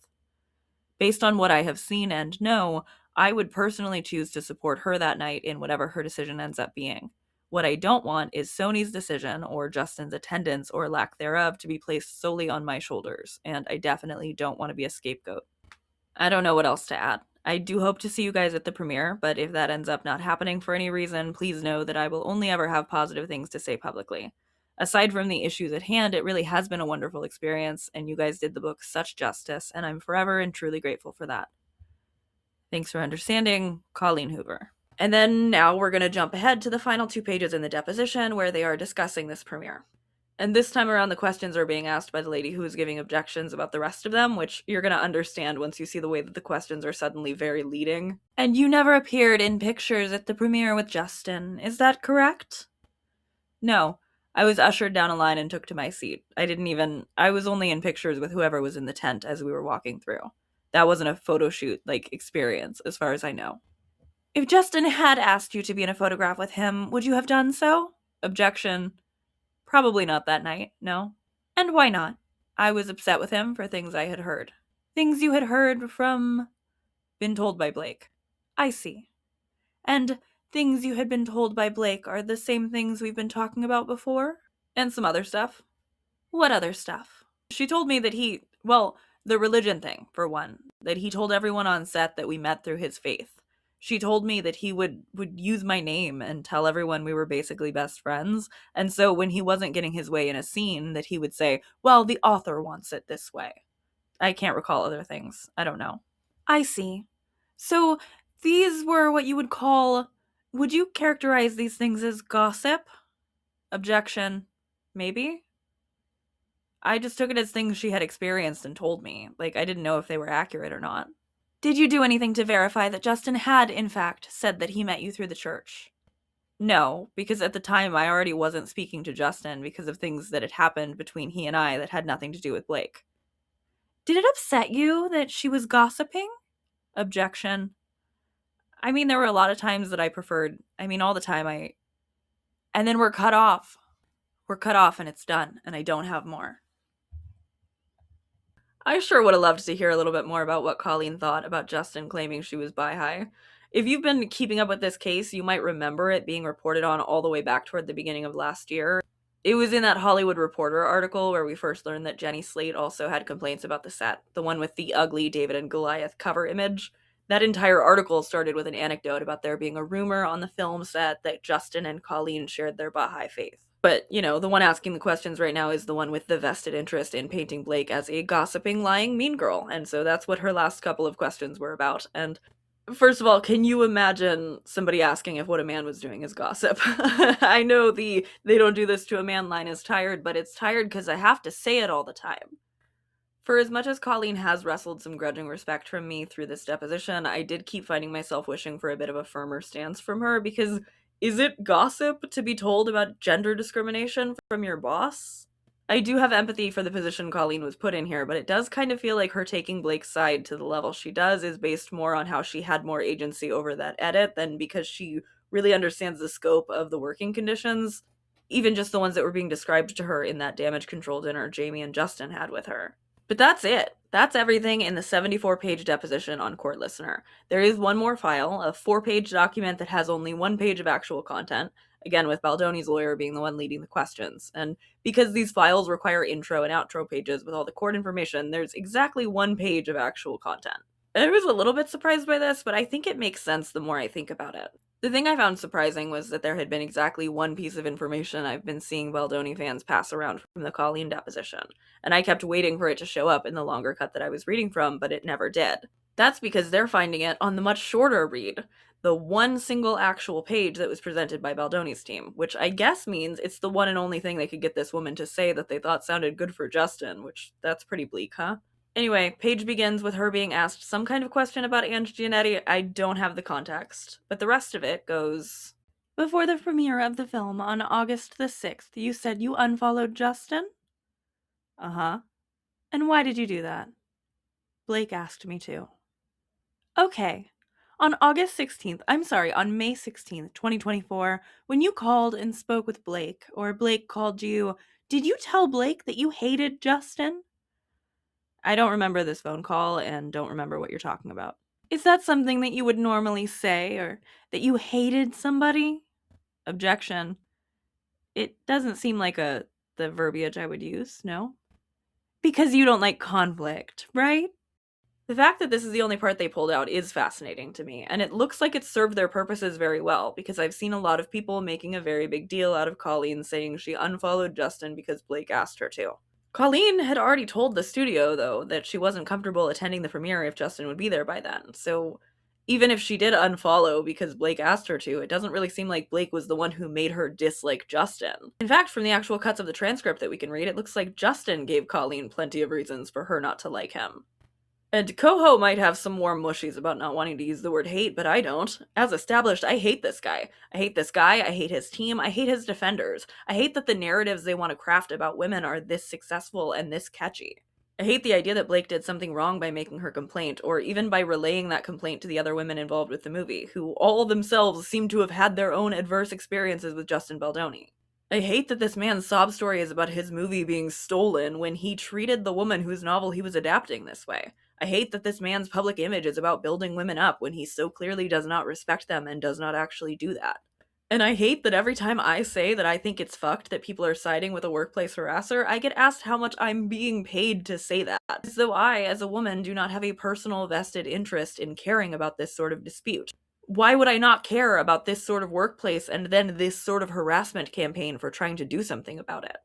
A: Based on what I have seen and know, I would personally choose to support her that night in whatever her decision ends up being. What I don't want is Sony's decision or Justin's attendance or lack thereof to be placed solely on my shoulders, and I definitely don't want to be a scapegoat. I don't know what else to add. I do hope to see you guys at the premiere, but if that ends up not happening for any reason, please know that I will only ever have positive things to say publicly. Aside from the issues at hand, it really has been a wonderful experience, and you guys did the book such justice, and I'm forever and truly grateful for that. Thanks for understanding, Colleen Hoover. And then now we're going to jump ahead to the final 2 pages in the deposition where they are discussing this premiere. And this time around, the questions are being asked by the lady who is giving objections about the rest of them, which you're going to understand once you see the way that the questions are suddenly very leading. And you never appeared in pictures at the premiere with Justin, is that correct? No. I was ushered down a line and took to my seat. I was only in pictures with whoever was in the tent as we were walking through. That wasn't a photo shoot, experience, as far as I know. If Justin had asked you to be in a photograph with him, would you have done so? Objection. Probably not that night, no. And why not? I was upset with him for things I had heard. Things you had heard from... Been told by Blake. I see. And things you had been told by Blake are the same things we've been talking about before? And some other stuff. What other stuff? She told me that the religion thing, for one. That he told everyone on set that we met through his faith. She told me that he would use my name and tell everyone we were basically best friends. And so when he wasn't getting his way in a scene, that he would say, well, the author wants it this way. I can't recall other things. I don't know. I see. So these were what you would call... Would you characterize these things as gossip? Objection. Maybe? I just took it as things she had experienced and told me. I didn't know if they were accurate or not. Did you do anything to verify that Justin had, in fact, said that he met you through the church? No, because at the time I already wasn't speaking to Justin because of things that had happened between he and I that had nothing to do with Blake. Did it upset you that she was gossiping? Objection. I mean, there were a lot of times that I preferred, all the time and then we're cut off. We're cut off and it's done, and I don't have more. I sure would have loved to hear a little bit more about what Colleen thought about Justin claiming she was bi-hi. If you've been keeping up with this case, you might remember it being reported on all the way back toward the beginning of last year. It was in that Hollywood Reporter article where we first learned that Jenny Slate also had complaints about the set, the one with the ugly David and Goliath cover image. That entire article started with an anecdote about there being a rumor on the film set that Justin and Colleen shared their Baha'i faith. But, the one asking the questions right now is the one with the vested interest in painting Blake as a gossiping, lying mean girl, and so that's what her last couple of questions were about. And first of all, can you imagine somebody asking if what a man was doing is gossip? I know the "they don't do this to a man" line is tired, but it's tired because I have to say it all the time. For as much as Colleen has wrestled some grudging respect from me through this deposition, I did keep finding myself wishing for a bit of a firmer stance from her, because is it gossip to be told about gender discrimination from your boss? I do have empathy for the position Colleen was put in here, but it does kind of feel like her taking Blake's side to the level she does is based more on how she had more agency over that edit than because she really understands the scope of the working conditions, even just the ones that were being described to her in that damage control dinner Jamie and Justin had with her. But that's it. That's everything in the 74-page deposition on Court Listener. There is one more file, a 4-page document that has only 1 page of actual content, again with Baldoni's lawyer being the one leading the questions. And because these files require intro and outro pages with all the court information, there's exactly 1 page of actual content. I was a little bit surprised by this, but I think it makes sense the more I think about it. The thing I found surprising was that there had been exactly 1 piece of information I've been seeing Baldoni fans pass around from the Colleen deposition, and I kept waiting for it to show up in the longer cut that I was reading from, but it never did. That's because they're finding it on the much shorter read, the 1 single actual page that was presented by Baldoni's team, which I guess means it's the one and only thing they could get this woman to say that they thought sounded good for Justin, which that's pretty bleak, huh? Anyway, page begins with her being asked some kind of question about Ange Giannetti. I don't have the context, but the rest of it goes... Before the premiere of the film on August the 6th, you said you unfollowed Justin? Uh-huh. And why did you do that? Blake asked me to. Okay. On May 16th, 2024, when you called and spoke with Blake, or Blake called you, Did you tell Blake that you hated Justin? I don't remember this phone call and don't remember what you're talking about. Is that something that you would normally say, or that you hated somebody? Objection. It doesn't seem like the verbiage I would use, no? Because you don't like conflict, right? The fact that this is the only part they pulled out is fascinating to me, and it looks like it served their purposes very well, because I've seen a lot of people making a very big deal out of Colleen saying she unfollowed Justin because Blake asked her to. Colleen had already told the studio, though, that she wasn't comfortable attending the premiere if Justin would be there by then, so even if she did unfollow because Blake asked her to, it doesn't really seem like Blake was the one who made her dislike Justin. In fact, from the actual cuts of the transcript that we can read, it looks like Justin gave Colleen plenty of reasons for her not to like him. And CoHo might have some more mushies about not wanting to use the word hate, but I don't. As established, I hate this guy. I hate this guy, I hate his team, I hate his defenders. I hate that the narratives they want to craft about women are this successful and this catchy. I hate the idea that Blake did something wrong by making her complaint, or even by relaying that complaint to the other women involved with the movie, who all themselves seem to have had their own adverse experiences with Justin Baldoni. I hate that this man's sob story is about his movie being stolen when he treated the woman whose novel he was adapting this way. I hate that this man's public image is about building women up when he so clearly does not respect them and does not actually do that. And I hate that every time I say that I think it's fucked that people are siding with a workplace harasser, I get asked how much I'm being paid to say that, as though I, as a woman, do not have a personal vested interest in caring about this sort of dispute. Why would I not care about this sort of workplace and then this sort of harassment campaign for trying to do something about it?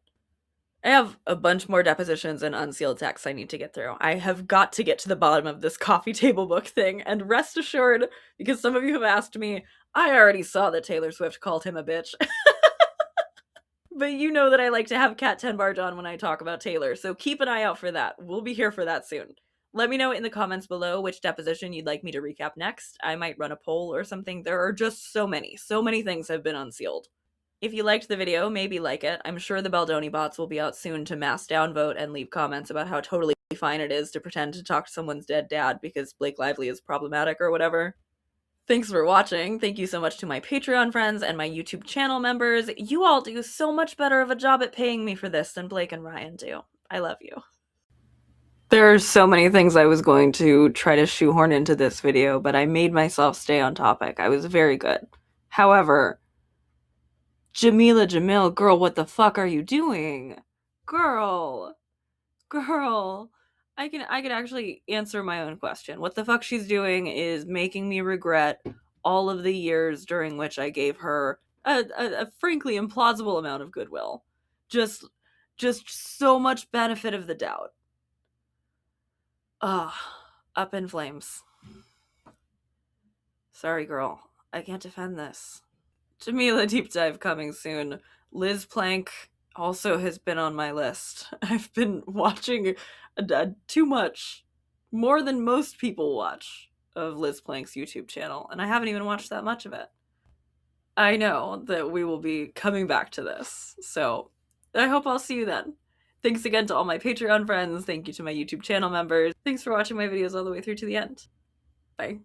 A: I have a bunch more depositions and unsealed texts I need to get through. I have got to get to the bottom of this coffee table book thing, and rest assured, because some of you have asked me, I already saw that Taylor Swift called him a bitch. But you know that I like to have Cat 10 Barge on when I talk about Taylor, so keep an eye out for that. We'll be here for that soon. Let me know in the comments below which deposition you'd like me to recap next. I might run a poll or something. There are just so many things have been unsealed. If you liked the video, maybe like it. I'm sure the Baldoni bots will be out soon to mass downvote and leave comments about how totally fine it is to pretend to talk to someone's dead dad because Blake Lively is problematic or whatever. Thanks for watching. Thank you so much to my Patreon friends and my YouTube channel members. You all do so much better of a job at paying me for this than Blake and Ryan do. I love you. There are so many things I was going to try to shoehorn into this video, but I made myself stay on topic. I was very good. However, Jamila Jamil, girl, what the fuck are you doing? Girl. I can actually answer my own question. What the fuck she's doing is making me regret all of the years during which I gave her a frankly implausible amount of goodwill. Just so much benefit of the doubt. Ugh. Up in flames. Sorry, girl. I can't defend this. Jamila deep dive coming soon. Liz Plank also has been on my list. I've been watching too much, more than most people watch, of Liz Plank's YouTube channel, and I haven't even watched that much of it. I know that we will be coming back to this, so I hope I'll see you then. Thanks again to all my Patreon friends. Thank you to my YouTube channel members. Thanks for watching my videos all the way through to the end. Bye.